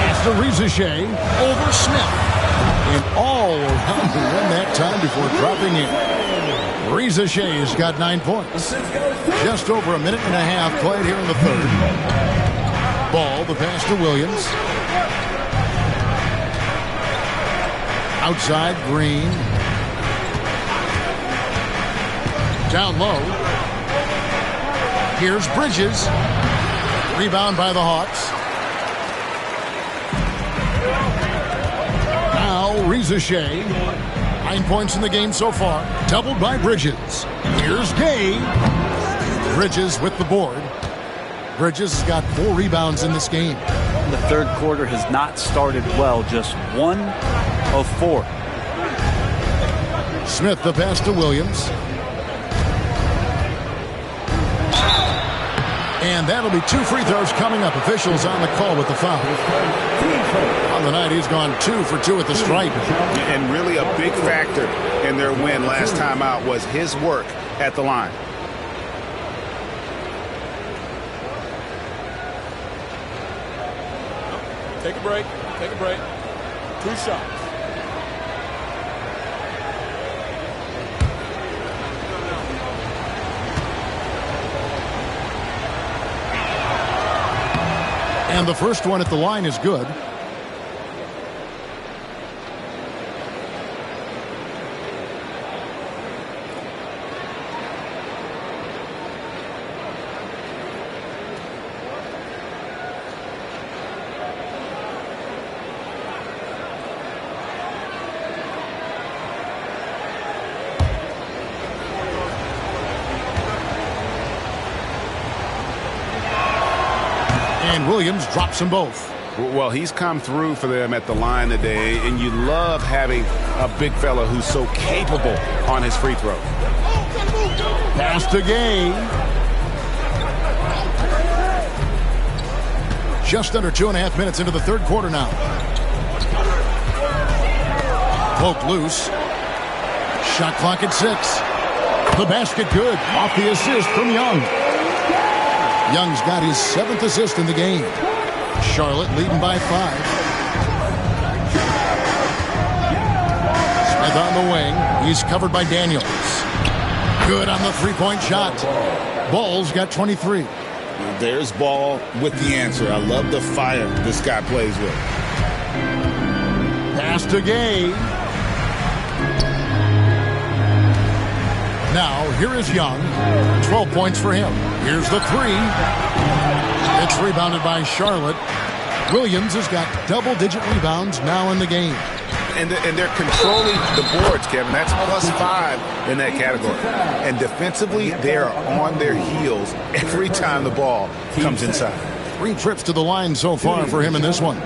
It's the Risa Shea over Smith. And all around the rim that time before dropping in. Risa Shea's got 9 points. Just over a minute and a half played here in the third. Ball, the pass to Williams. Outside, Green. Down low. Here's Bridges. Rebound by the Hawks. Now Risa Shea. 9 points in the game so far. Doubled by Bridges. Here's Gay. Bridges with the board. Bridges has got 4 rebounds in this game. The third quarter has not started well. Just 1 of 4. Smith the pass to Williams. And that'll be 2 free throws coming up. Officials on the call with the foul. On the night, he's gone 2 for 2 at the stripe. And really a big factor in their win last time out was his work at the line. Take a break. Take a break. 2 shots. And the first one at the line is good. And Williams drops them both. Well, he's come through for them at the line today, and you love having a big fella who's so capable on his free throw. Pass to Gay. Just under 2.5 minutes into the third quarter now. Poked loose. Shot clock at 6. The basket good. Off the assist from Young. Young's got his 7th assist in the game. Charlotte leading by 5. Smith on the wing. He's covered by Daniels. Good on the three-point shot. Ball's got 23. There's Ball with the answer. I love the fire this guy plays with. Pass to Gay. Now, here is Young. 12 points for him. Here's the 3. It's rebounded by Charlotte. Williams has got double-digit rebounds now in the game. And they're controlling the boards, Kevin. That's +5 in that category. And defensively, they are on their heels every time the ball comes inside. 3 trips to the line so far for him in this one.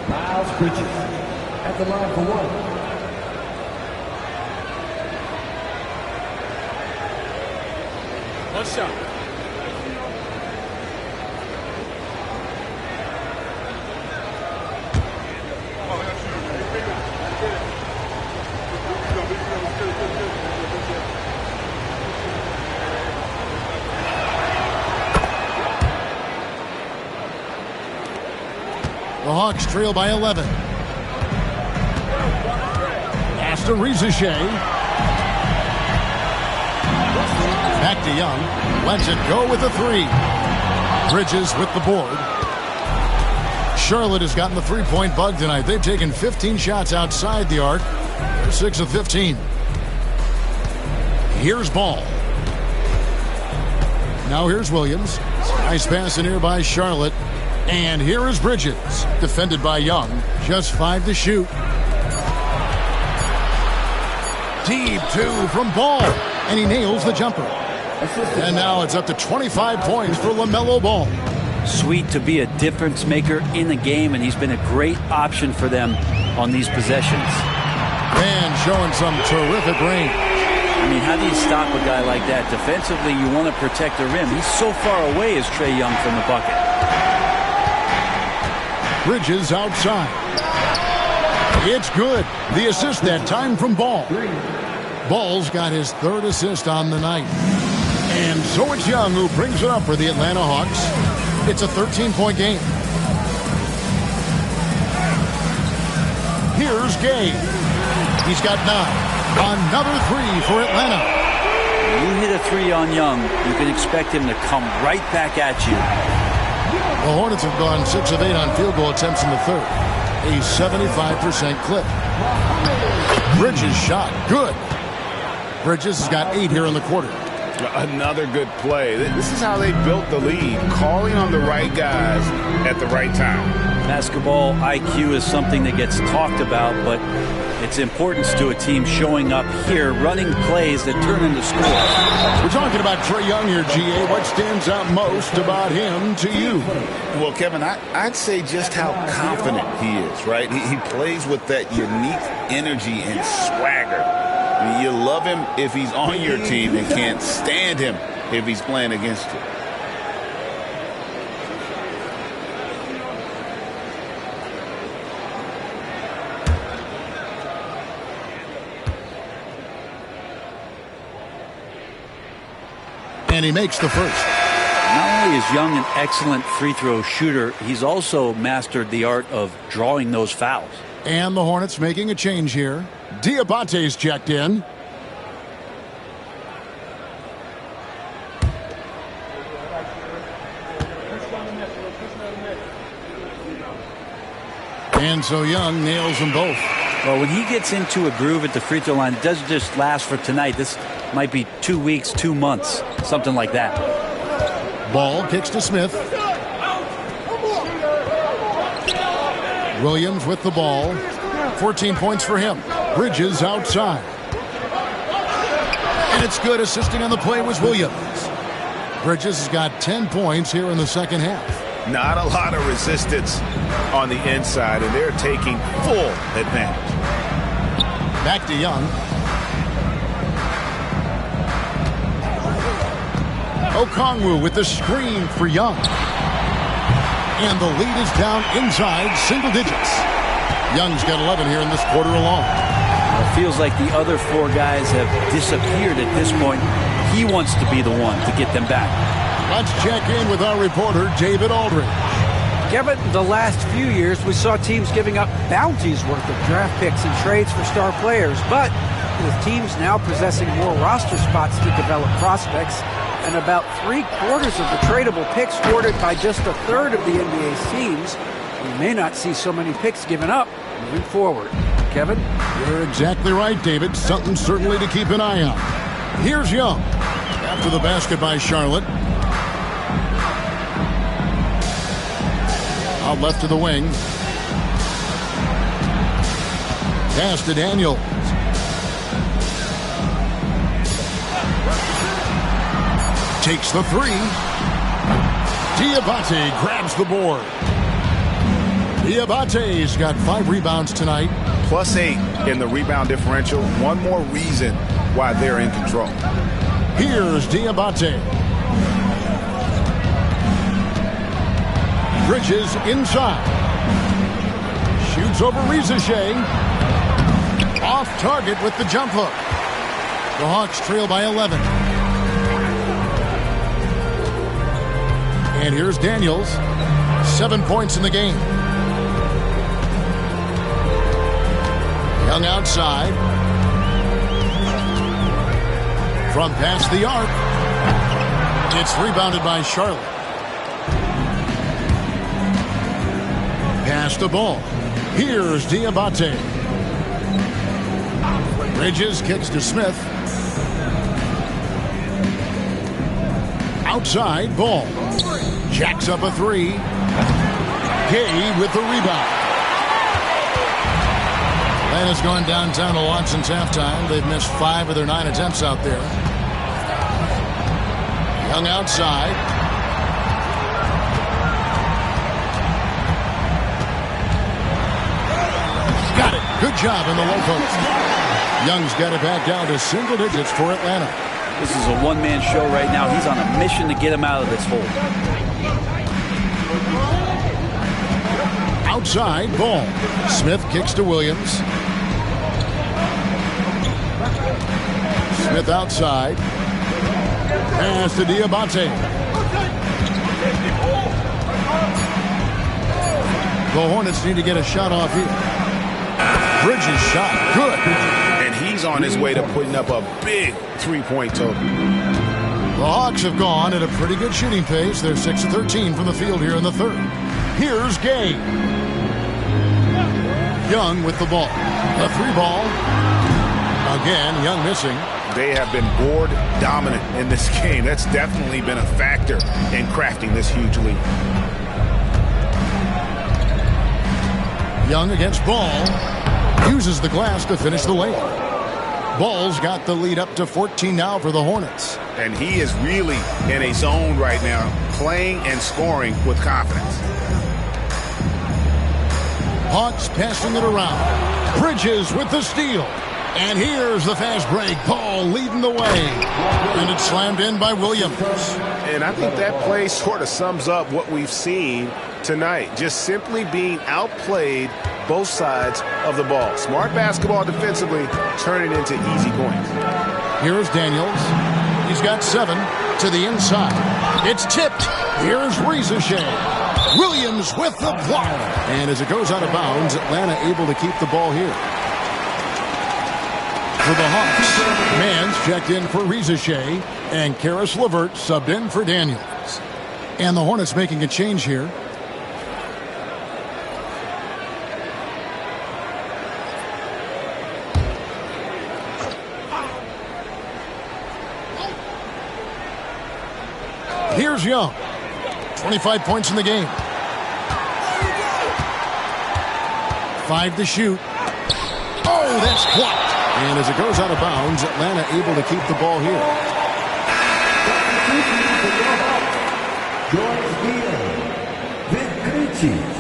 Miles Bridges at the line for 1. One shot. The Hawks trail by 11. Pass to Rizichet. Back to Young. Lets it go with the 3. Bridges with the board. Charlotte has gotten the three-point bug tonight. They've taken 15 shots outside the arc. They're 6 of 15. Here's Ball. Now here's Williams. Nice pass in here by Charlotte. And here is Bridges, defended by Young. Just 5 to shoot. Deep 2 from Ball. And he nails the jumper. And now it's up to 25 points for LaMelo Ball. Sweet to be a difference maker in the game, and he's been a great option for them on these possessions. And showing some terrific range. I mean, how do you stop a guy like that? Defensively, you want to protect the rim. He's so far away as Trae Young from the bucket. Bridges outside. It's good. The assist that time from Ball. Ball's got his 3rd assist on the night. And so it's Young who brings it up for the Atlanta Hawks. It's a 13-point game. Here's Gay. He's got 9. Another 3 for Atlanta. When you hit a 3 on Young, you can expect him to come right back at you. The Hornets have gone 6 of 8 on field goal attempts in the 3rd. A 75% clip. Bridges shot. Good. Bridges has got 8 here in the quarter. Another good play. This is how they built the lead, calling on the right guys at the right time. Basketball IQ is something that gets talked about, but its importance to a team showing up here, running plays that turn into scores. We're talking about Trae Young here, GA. What stands out most about him to you? Well, Kevin, I'd say just how confident he is, right? He plays with that unique energy and swagger. I mean, you love him if he's on your team and can't stand him if he's playing against you. And he makes the first. Not only is Young an excellent free throw shooter, he's also mastered the art of drawing those fouls. And the Hornets making a change here. Diabate's checked in. And so Young nails them both. Well, when he gets into a groove at the free throw line, it doesn't just last for tonight. This might be 2 weeks, 2 months, something like that. Ball kicks to Smith. Williams with the ball. 14 points for him. Bridges outside. And it's good. Assisting on the play was Williams. Bridges has got 10 points here in the second half. Not a lot of resistance on the inside, and they're taking full advantage. Back to Young. Okongwu with the screen for Young. And the lead is down inside single digits. Young's got 11 here in this quarter alone. It feels like the other four guys have disappeared at this point. He wants to be the one to get them back. Let's check in with our reporter, David Aldridge. Kevin, the last few years, we saw teams giving up bounties worth of draft picks and trades for star players. But with teams now possessing more roster spots to develop prospects, and about 3/4 of the tradable picks hoarded by just a third of the NBA's teams, we may not see so many picks given up moving forward. Kevin? You're exactly right, David. Something certainly to keep an eye on. Here's Young. After the basket by Charlotte. Out left to the wing. Pass to Daniels. Takes the three. Diabate grabs the board. Diabate's got 5 rebounds tonight. +8 in the rebound differential. One more reason why they're in control. Here's Diabate. Bridges inside. Shoots over Rizachet. Off target with the jump hook. The Hawks trail by 11. And here's Daniels. 7 points in the game. Young outside. From past the arc. It's rebounded by Charlotte. Pass the ball. Here's Diabate. Bridges kicks to Smith. Outside ball. Jacks up a 3. Gay with the rebound. Atlanta's gone downtown a lot since halftime. They've missed 5 of their 9 attempts out there. Young outside. Got it. Good job in the low post. Young's got it back down to single digits for Atlanta. This is a one-man show right now. He's on a mission to get him out of this hole. Outside ball. Smith kicks to Williams. Smith outside. Pass to Diabate. The Hornets need to get a shot off here. Bridges shot. Good. And he's on his way to putting up a big 3-point total. The Hawks have gone at a pretty good shooting pace. They're 6 of 13 from the field here in the third. Here's Gay. Young with the ball. A 3 ball. Again, Young missing. They have been board dominant in this game. That's definitely been a factor in crafting this huge lead. Young against Ball. Uses the glass to finish the layup. Ball's got the lead up to 14 now for the Hornets. And he is really in a zone right now, playing and scoring with confidence. Hawks passing it around. Bridges with the steal. And here's the fast break. Ball leading the way. And it's slammed in by Williams. And I think that play sort of sums up what we've seen tonight. Just simply being outplayed both sides of the ball. Smart basketball defensively, turning into easy points. Here's Daniels. He's got 7 to the inside. It's tipped. Here's Rizachet. Williams with the block. And as it goes out of bounds, Atlanta able to keep the ball here. For the Hawks, Mans checked in for Rizachet, and Karis LeVert subbed in for Daniels. And the Hornets making a change here. Here's Young. 25 points in the game. 5 to shoot. Oh, that's blocked. And as it goes out of bounds, Atlanta able to keep the ball here. 15.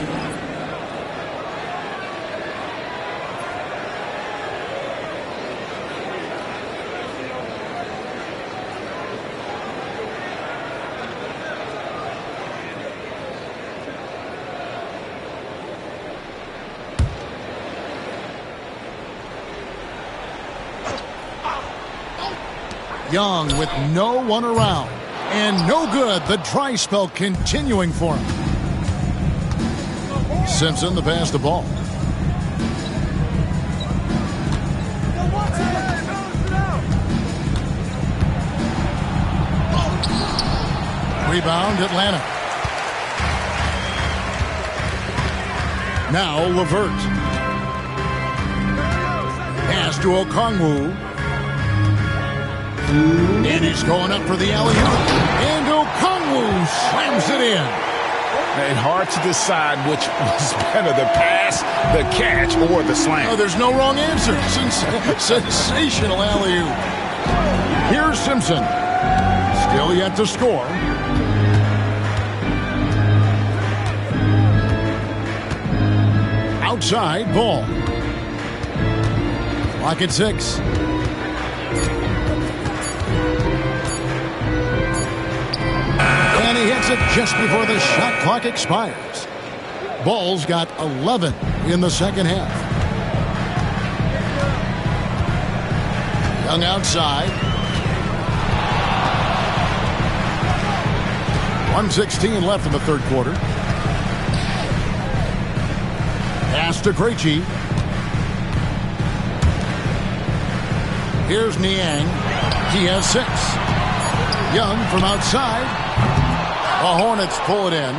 Young with no one around. And no good. The dry spell continuing for him. Simpson to pass the ball. Rebound, Atlanta. Now LeVert. Pass to Okongwu. And he's going up for the alley-oop. And Okongwu slams it in. And hard to decide which was better, the pass, the catch, or the slam. Oh, there's no wrong answer. Sensational alley-oop. Here's Simpson. Still yet to score. Outside ball. Clock at 6. And he hits it just before the shot clock expires. Ball's got 11 in the second half. Young outside. 1:16 left in the third quarter. Pass to Krejci. Here's Niang. He has 6. Young from outside. The Hornets pull it in.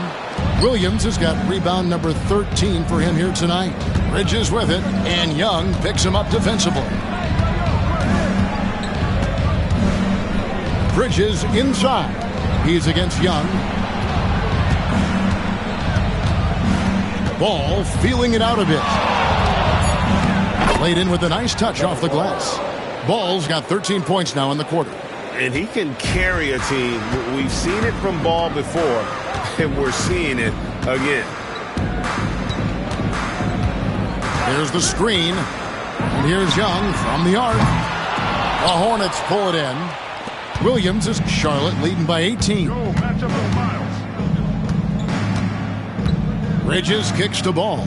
Williams has got rebound number 13 for him here tonight. Bridges with it, and Young picks him up defensively. Bridges inside. He's against Young. Ball feeling it out a bit. Played in with a nice touch off the glass. Ball's got 13 points now in the quarter. And he can carry a team. We've seen it from Ball before, and we're seeing it again. Here's the screen. And here's Young from the arc. The Hornets pull it in. Williams is Charlotte leading by 18. Bridges kicks the ball.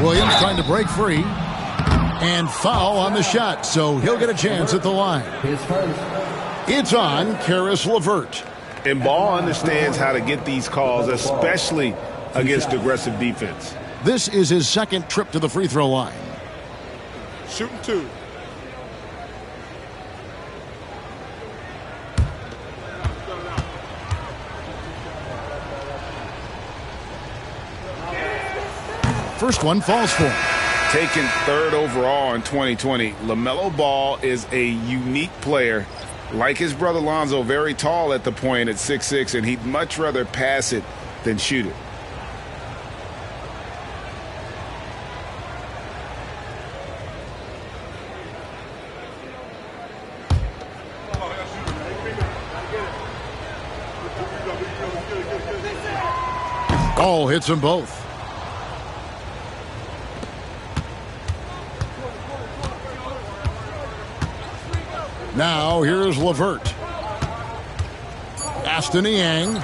Williams trying to break free. And foul on the shot, so he'll get a chance at the line. It's on Caris LeVert. And Ball understands how to get these calls, especially against aggressive defense. This is his second trip to the free throw line. Shooting 2. First one falls for him. Taken third overall in 2020, LaMelo Ball is a unique player. Like his brother Lonzo, very tall at the point at 6'6", and he'd much rather pass it than shoot it. Ball hits them both. Now, here's LeVert. Aston Niang.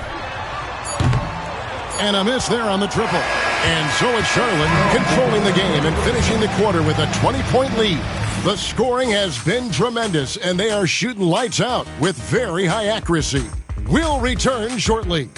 And a miss there on the triple. And so it's Charlotte controlling the game and finishing the quarter with a 20-point lead. The scoring has been tremendous, and they are shooting lights out with very high accuracy. We'll return shortly.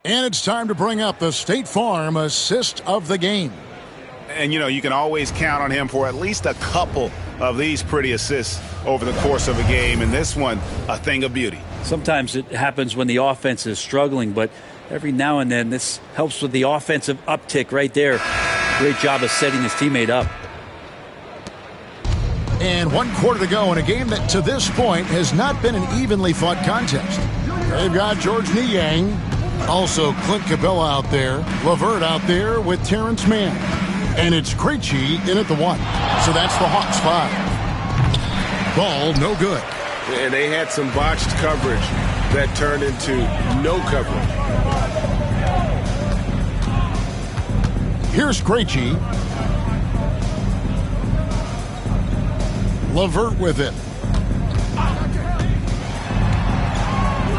And it's time to bring up the State Farm assist of the game. And, you know, you can always count on him for at least a couple of these pretty assists over the course of a game. And this one, a thing of beauty. Sometimes it happens when the offense is struggling, but every now and then this helps with the offensive uptick right there. Great job of setting his teammate up. And 1 quarter to go in a game that to this point has not been an evenly fought contest. They've got George Niang, also Clint Capella out there, LeVert out there with Terrence Mann. And it's Krejci in at the 1. So that's the Hawks 5. Ball no good. And they had some botched coverage that turned into no coverage. Here's Krejci. LeVert with it.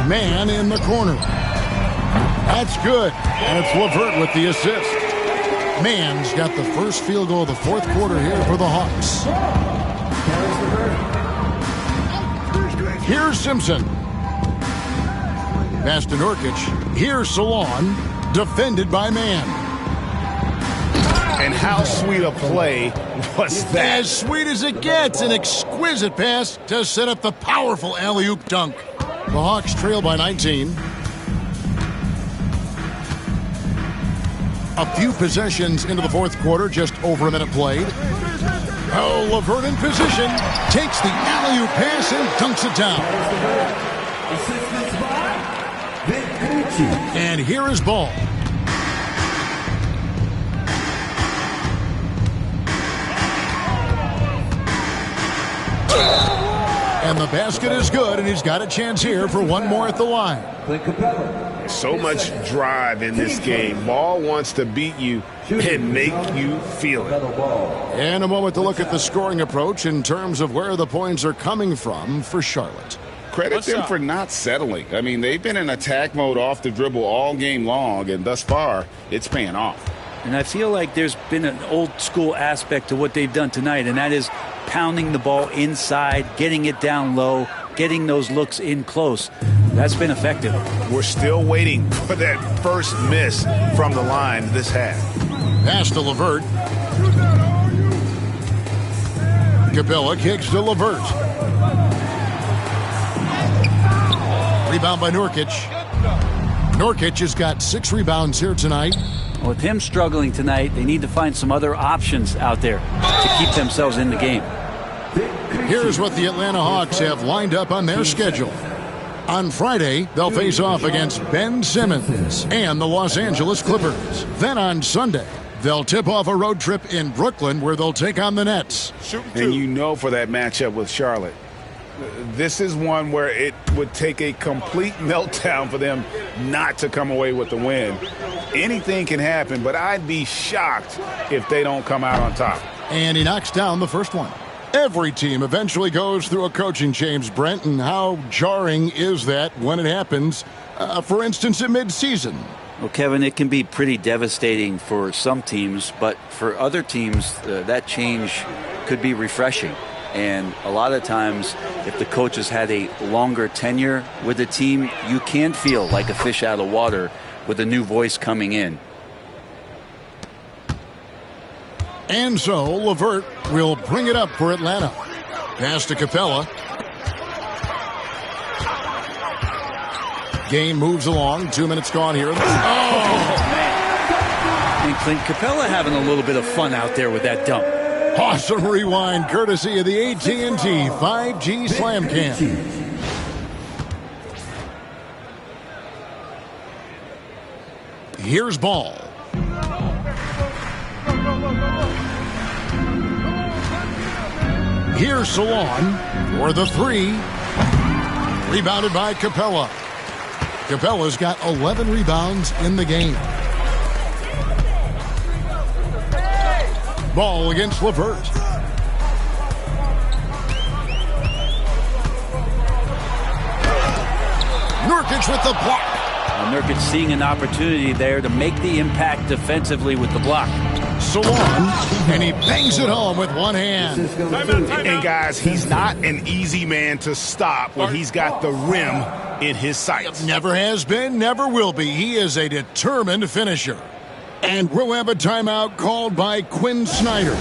Man in the corner. That's good. And it's LeVert with the assist. Mann's got the first field goal of the 4th quarter here for the Hawks. Here's Simpson. Pass to Nurkic. Here's Salon. Defended by Mann. And how sweet a play was that? As sweet as it gets. An exquisite pass to set up the powerful alley-oop dunk. The Hawks trail by 19. A few possessions into the 4th quarter, just over a minute played. Oh, LeVert in position. Takes the alley-oop pass and dunks it down. And here is Ball. And the basket is good, and he's got a chance here for one more at the line. So much drive in this game. Ball wants to beat you and make you feel it. And a moment to look at the scoring approach in terms of where the points are coming from for Charlotte. Credit them for not settling. I mean, they've been in attack mode off the dribble all game long, and thus far, it's paying off. And I feel like there's been an old school aspect to what they've done tonight, and that is pounding the ball inside, getting it down low, getting those looks in close. That's been effective. We're still waiting for that first miss from the line this half. Pass to LeVert. Capella kicks to LeVert. Rebound by Nurkic. Nurkic has got 6 rebounds here tonight. With him struggling tonight, they need to find some other options out there to keep themselves in the game. Here's what the Atlanta Hawks have lined up on their schedule. On Friday, they'll face off against Ben Simmons and the Los Angeles Clippers. Then on Sunday, they'll tip off a road trip in Brooklyn where they'll take on the Nets. And you know, for that matchup with Charlotte, this is one where it would take a complete meltdown for them not to come away with the win. Anything can happen, but I'd be shocked if they don't come out on top. And he knocks down the first one. Every team eventually goes through a coaching change, Brent, and how jarring is that when it happens, for instance, at midseason? Well, Kevin, it can be pretty devastating for some teams, but for other teams, that change could be refreshing. And a lot of times, if the coach has had a longer tenure with the team, you can feel like a fish out of water with a new voice coming in. And so LeVert will bring it up for Atlanta. Pass to Capella. Game moves along. 2 minutes gone here. And Clint Capella having a little bit of fun out there with that dunk. Awesome rewind courtesy of the AT&T 5G Slam Cam. Here's Ball. Here's Salon for the 3. Rebounded by Capella. Capella's got 11 rebounds in the game. Ball against LeVert. Nurkic with the block. Nurkic seeing an opportunity there to make the impact defensively with the block. Salon, and he bangs it home with one hand. And guys, he's not an easy man to stop when he's got the rim in his sights. Never has been, never will be. He is a determined finisher. And we'll have a timeout called by Quinn Snyder.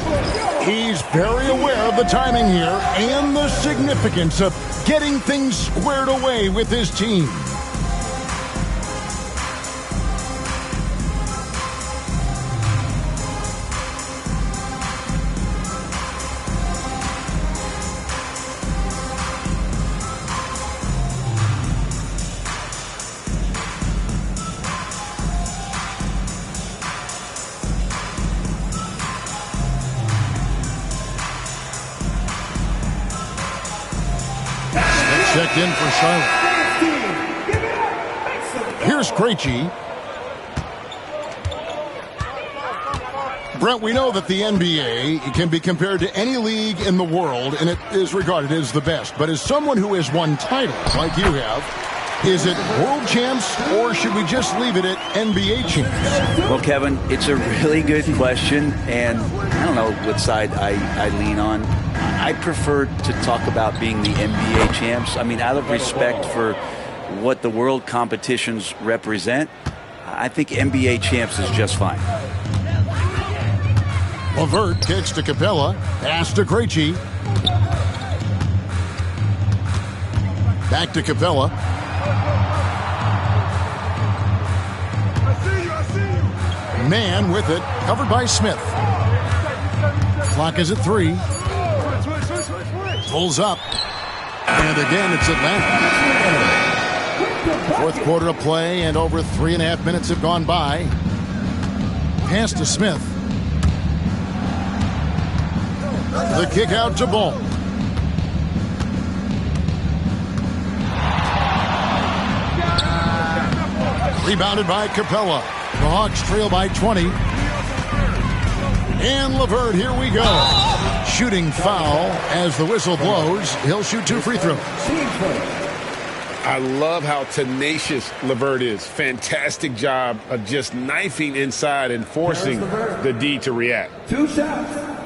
He's very aware of the timing here and the significance of getting things squared away with his team. checked in for Charlotte. Here's Krejci. Brent, we know that the NBA can be compared to any league in the world, and it is regarded as the best. But as someone who has won titles like you have, is it world champs, or should we just leave it at NBA champs? Well, Kevin, it's a really good question, and I don't know what side I lean on. I prefer to talk about being the NBA champs. I mean, out of respect for what the world competitions represent, I think NBA champs is just fine. LeVert kicks to Capella, pass to Krejci. Back to Capella. Man with it, covered by Smith. Clock is at 3. Pulls up. And again, it's Atlanta. Fourth quarter of play, and over 3.5 minutes have gone by. Pass to Smith. The kick out to Ball. Rebounded by Capella. The Hawks trail by 20. And LeVert, here we go. Shooting foul as the whistle blows. He'll shoot 2 free throws. I love how tenacious LeVert is. Fantastic job of just knifing inside and forcing the D to react. 2 shots.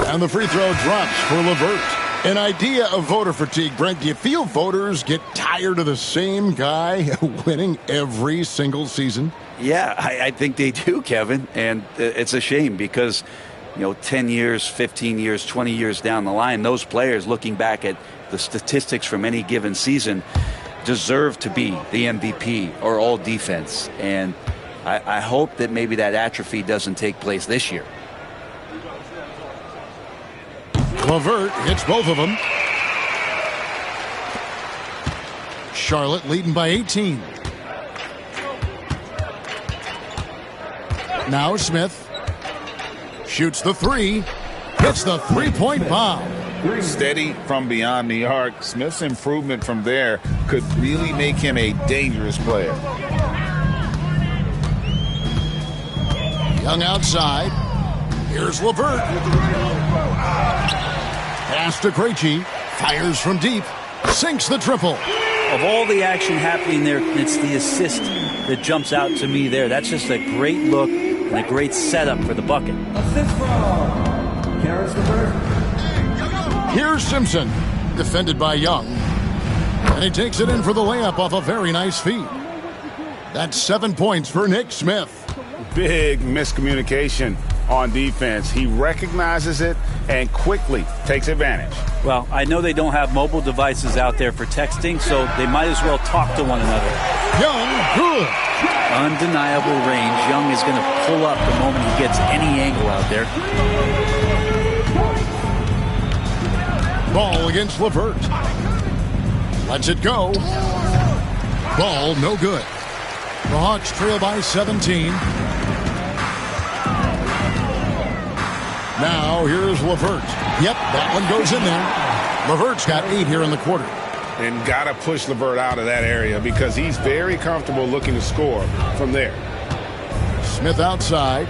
And the free throw drops for LeVert. An idea of voter fatigue, Brent. Do you feel voters get tired of the same guy winning every single season? Yeah, I think they do, Kevin. And it's a shame because, 10 years, 15 years, 20 years down the line, those players, looking back at the statistics from any given season, deserve to be the MVP or all defense. And I hope that maybe that atrophy doesn't take place this year. LeVert hits both of them. Charlotte leading by 18. Now Smith shoots the 3. Hits the three-point bomb. Steady from beyond the arc. Smith's improvement from there could really make him a dangerous player. Young outside. Here's LeVert. Pass to Krejci. Fires from deep. Sinks the triple. Of all the action happening there, it's the assist that jumps out to me there. That's just a great look and a great setup for the bucket. Assist from Karis LeVert. Here's Simpson. Defended by Young. And he takes it in for the layup off a very nice feed. That's 7 points for Nick Smith. Big miscommunication on defense. He recognizes it and quickly takes advantage. Well, I know they don't have mobile devices out there for texting, so they might as well talk to one another. Young, good. Undeniable range. Young is going to pull up the moment he gets any angle out there. Ball against LeVert. Lets it go. Ball no good. The Hawks trail by 17. Now here's LeVert. Yep, that one goes in there. LeVert's got 8 here in the quarter. And got to push LeVert out of that area because he's very comfortable looking to score from there. Smith outside.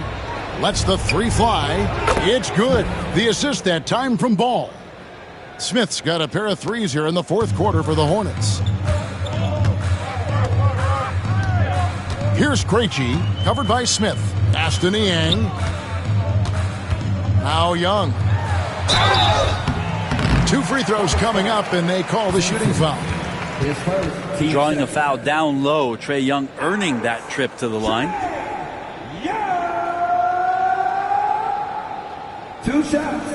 Lets the 3 fly. It's good. The assist that time from Ball. Smith's got a pair of 3s here in the fourth quarter for the Hornets. Here's Krejci, covered by Smith. Pass to Niang. Now Young. 2 free throws coming up, and they call the shooting foul. Drawing a foul down low. Trae Young earning that trip to the line. 2 shots.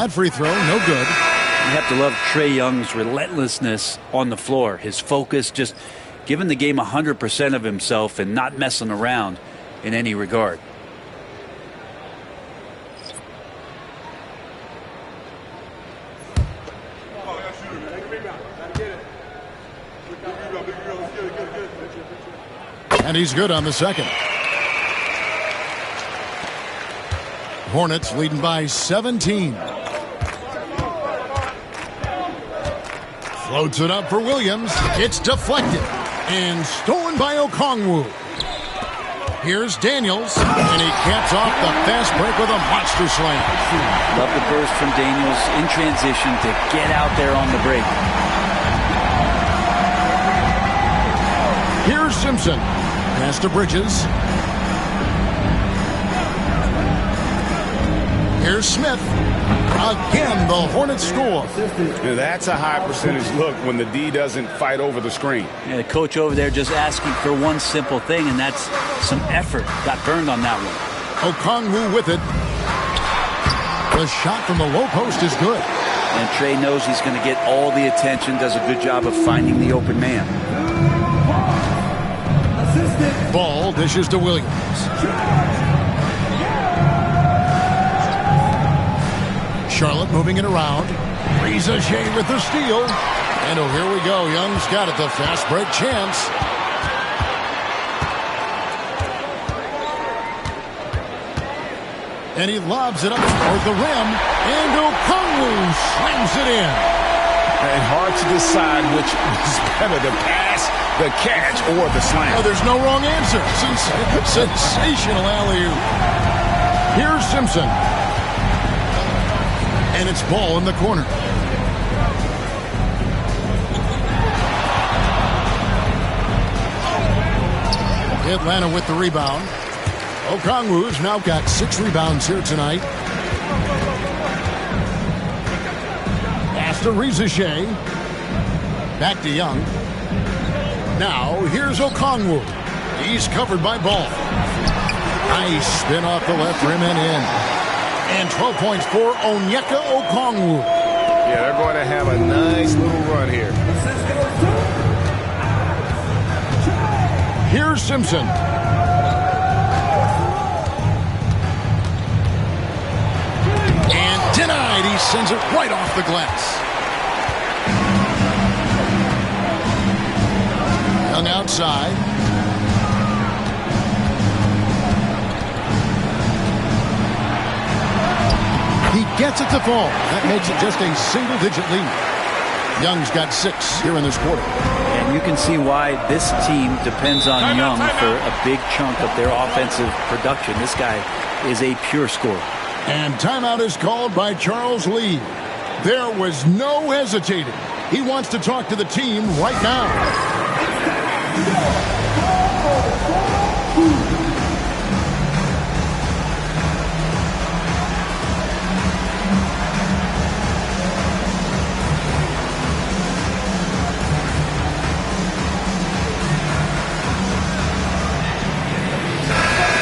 That free throw, no good. You have to love Trae Young's relentlessness on the floor. His focus, just giving the game 100% of himself and not messing around in any regard. And he's good on the second. Hornets leading by 17. Floats it up for Williams. It's deflected and stolen by Okongwu. Here's Daniels, and he caps off the fast break with a monster slam. Love the burst from Daniels in transition to get out there on the break. Here's Simpson. Pass to Bridges. Here's Smith. Again, the Hornets score. That's a high percentage look when the D doesn't fight over the screen. Yeah, the coach over there just asking for one simple thing, and that's some effort. Got burned on that one. Okongwu with it. The shot from the low post is good. And Trae knows he's going to get all the attention, does a good job of finding the open man. Ball dishes to Williams. Charlotte moving it around. Reza Shea with the steal. And oh, here we go. Young's got it. The fast break chance. And he lobs it up toward the rim. And Okongwu slams it in. And hard to decide which is better, the pass, the catch, or the slam. Oh, there's no wrong answer. Sensational alley-oop. Here's Simpson. And it's ball in the corner. Atlanta with the rebound. Okongwu's now got 6 rebounds here tonight. Pass to Reza Shea. Back to Young. Now here's Okongwu. He's covered by Ball. Nice spin off the left rim and in. And 12 points for Onyeka Okongwu. Yeah, they're going to have a nice little run here. Here's Simpson. And denied. He sends it right off the glass. Young outside. He gets it to fall. That makes it just a single-digit lead. Young's got 6 here in this quarter. And you can see why this team depends on Young for a big chunk of their offensive production. This guy is a pure scorer. And timeout is called by Charles Lee. There was no hesitating. He wants to talk to the team right now.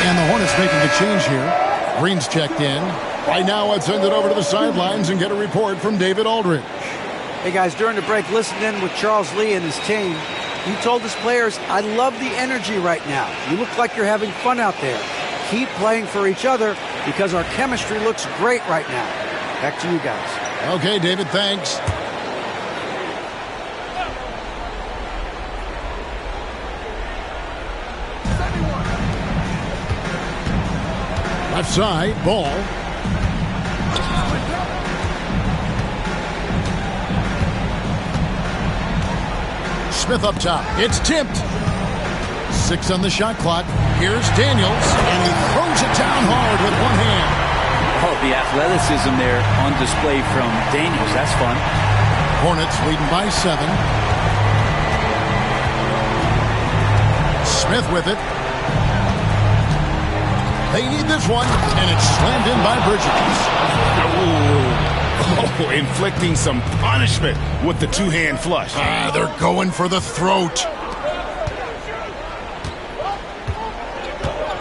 And the Hornets making a change here. Green's checked in. Right now, let's send it over to the sidelines and get a report from David Aldridge. Hey, guys, during the break, listen in with Charles Lee and his team. He told his players, I love the energy right now. You look like you're having fun out there. Keep playing for each other because our chemistry looks great right now. Back to you guys. Okay, David, thanks. Left side, Ball. Smith up top. It's tipped. 6 on the shot clock. Here's Daniels, and he throws it down hard with one hand. Oh, the athleticism there on display from Daniels. That's fun. Hornets leading by 7. Smith with it. They need this one, and it's slammed in by Bridges. Oh, inflicting some punishment with the two-hand flush. They're going for the throat.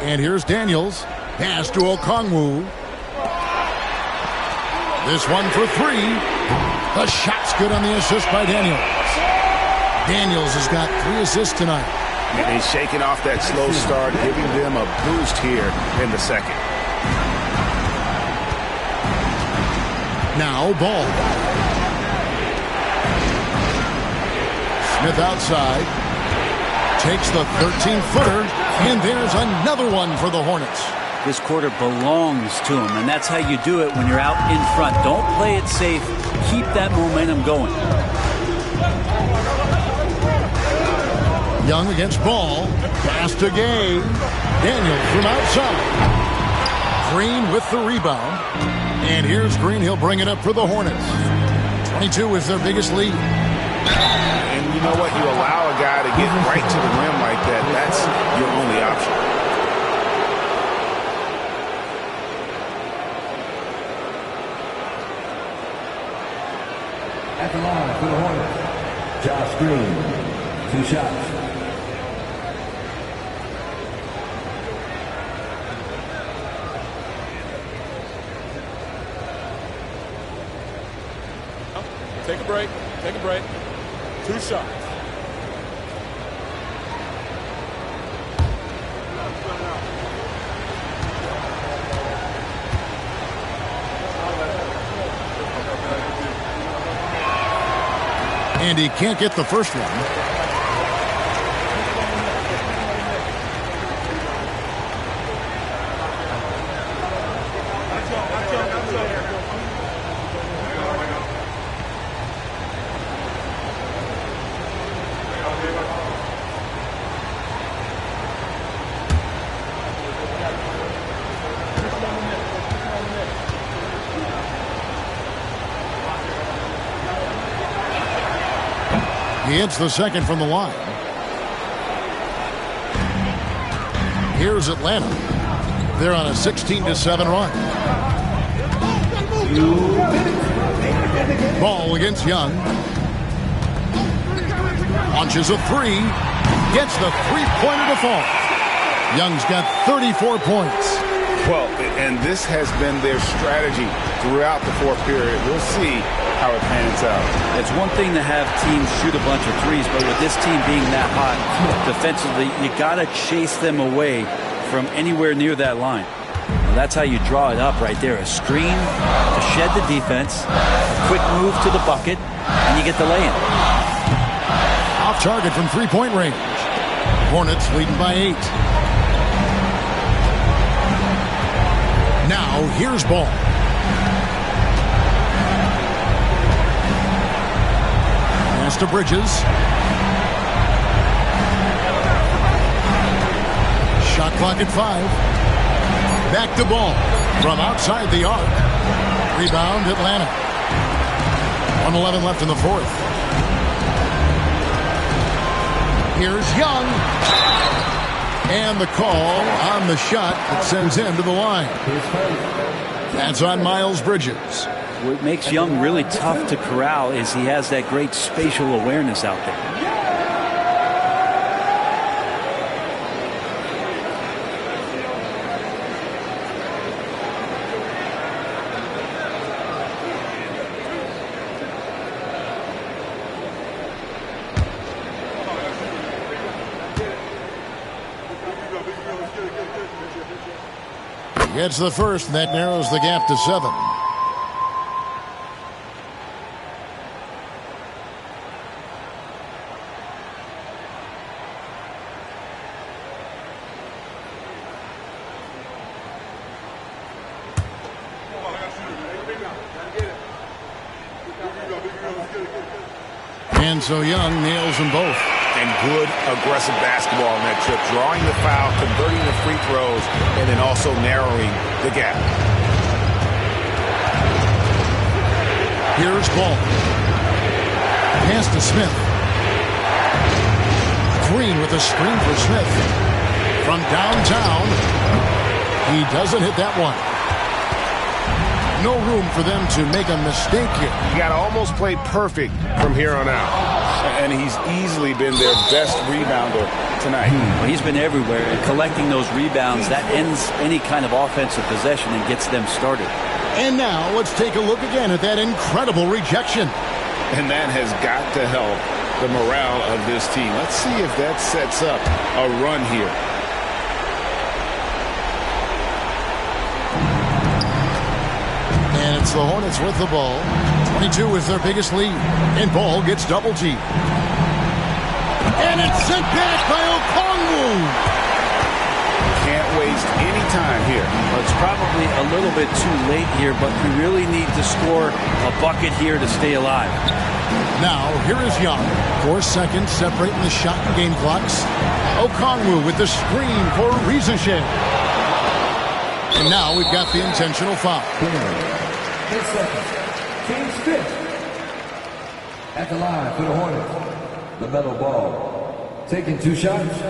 And here's Daniels. Pass to Okongwu. This one for three. The shot's good on the assist by Daniels. Daniels has got 3 assists tonight. And he's shaking off that slow start, giving them a boost here in the second. Now Ball. Smith outside. Takes the 13-footer. And there's another one for the Hornets. This quarter belongs to him, and that's how you do it when you're out in front. Don't play it safe. Keep that momentum going. Young against Ball. Pass to Gay. Daniels from outside. Green with the rebound. And here's Green. He'll bring it up for the Hornets. 22 is their biggest lead. And you know what? You allow a guy to get right to the rim like that. That's your only option. At the line for the Hornets, Josh Green, 2 shots. Take a break. Take a break. 2 shots. And he can't get the first one. He hits the second from the line. Here's Atlanta. They're on a 16-7 run. Ball against Young. Launches a 3. Gets the three-pointer to fall. Young's got 34 points. Well, and this has been their strategy throughout the fourth period. We'll see how it pans out. It's one thing to have teams shoot a bunch of threes, but with this team being that hot defensively, you got to chase them away from anywhere near that line. Well, that's how you draw it up right there. A screen to shed the defense, a quick move to the bucket, and you get the lay-in. Off target from three-point range. Hornets leading by 8. Now, here's Ball. Pass to Bridges. Shot clock at 5. Back to Ball from outside the arc. Rebound, Atlanta. 1:11 left in the fourth. Here's Young. And the call on the shot that sends him to the line. That's on Miles Bridges. What makes Young really tough to corral is he has that great spatial awareness out there. Gets the first, and that narrows the gap to 7. And so Young nails them both. And good aggressive basketball on that trip. Drawing the foul, converting the free throws, and then also narrowing the gap. Here's Ball. Pass to Smith. Green with a screen for Smith. From downtown. He doesn't hit that one. No room for them to make a mistake here. You got to almost play perfect from here on out. And he's easily been their best rebounder tonight. Well, he's been everywhere, and collecting those rebounds, that ends any kind of offensive possession and gets them started. And now let's take a look again at that incredible rejection. And that has got to help the morale of this team. Let's see if that sets up a run here. And it's the Hornets with the ball. 22 is their biggest lead. And ball gets double teamed. And it's sent back by Okongwu. Can't waste any time here. Well, it's probably a little bit too late here, but you really need to score a bucket here to stay alive. Now, here is Young. 4 seconds separating the shot and game clocks. Okongwu with the screen for Rizachet. And now we've got the intentional foul. 10 seconds. Team's fifth. At the line for the Hornets. LaMelo Ball. Taking 2 shots.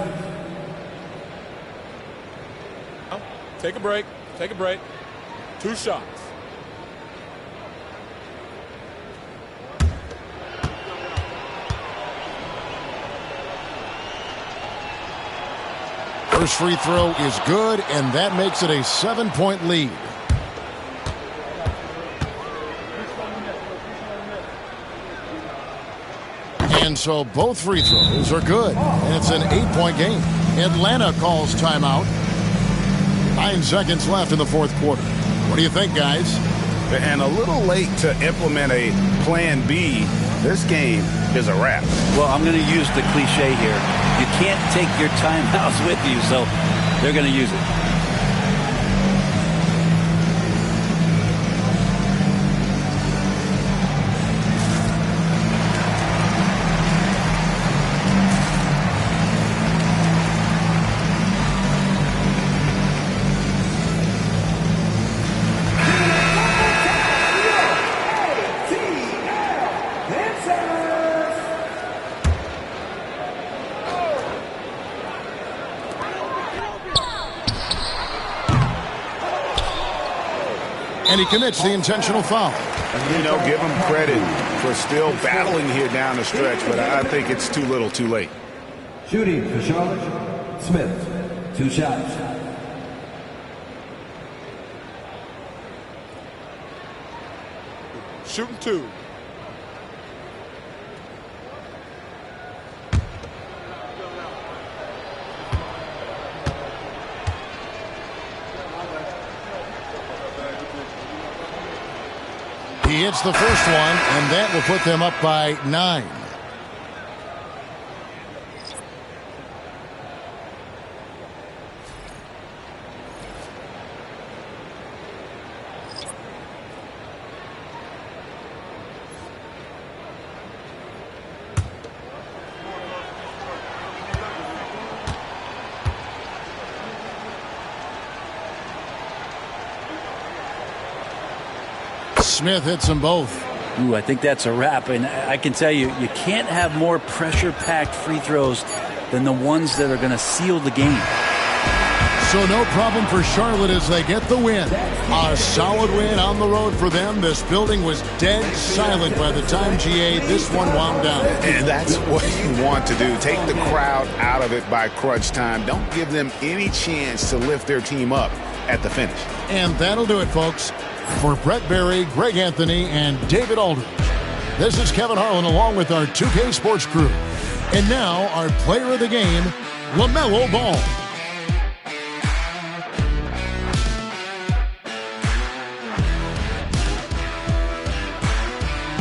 Take a break. Take a break. 2 shots. First free throw is good, and that makes it a 7-point lead. And so both free throws are good, and it's an 8-point game. Atlanta calls timeout. 9 seconds left in the fourth quarter. What do you think, guys? And a little late to implement a plan B. This game is a wrap. Well, I'm going to use the cliche here. You can't take your timeouts with you, so they're going to use it. And he commits the intentional foul. You know, give him credit for still battling here down the stretch, but I think it's too little too late. Shooting for Charlotte. Smith. 2 shots. Shooting 2. He hits the first one, and that will put them up by 9. Smith hits them both. Ooh, I think that's a wrap. And I can tell you, you can't have more pressure-packed free throws than the ones that are going to seal the game. So no problem for Charlotte as they get the win. A solid win on the road for them. This building was dead silent by the time this one wound down. And that's what you want to do. Take the crowd out of it by crunch time. Don't give them any chance to lift their team up at the finish. And that'll do it, folks. For Brett Berry, Greg Anthony, and David Aldridge, this is Kevin Harlan along with our 2K Sports crew. And now our player of the game, LaMelo Ball.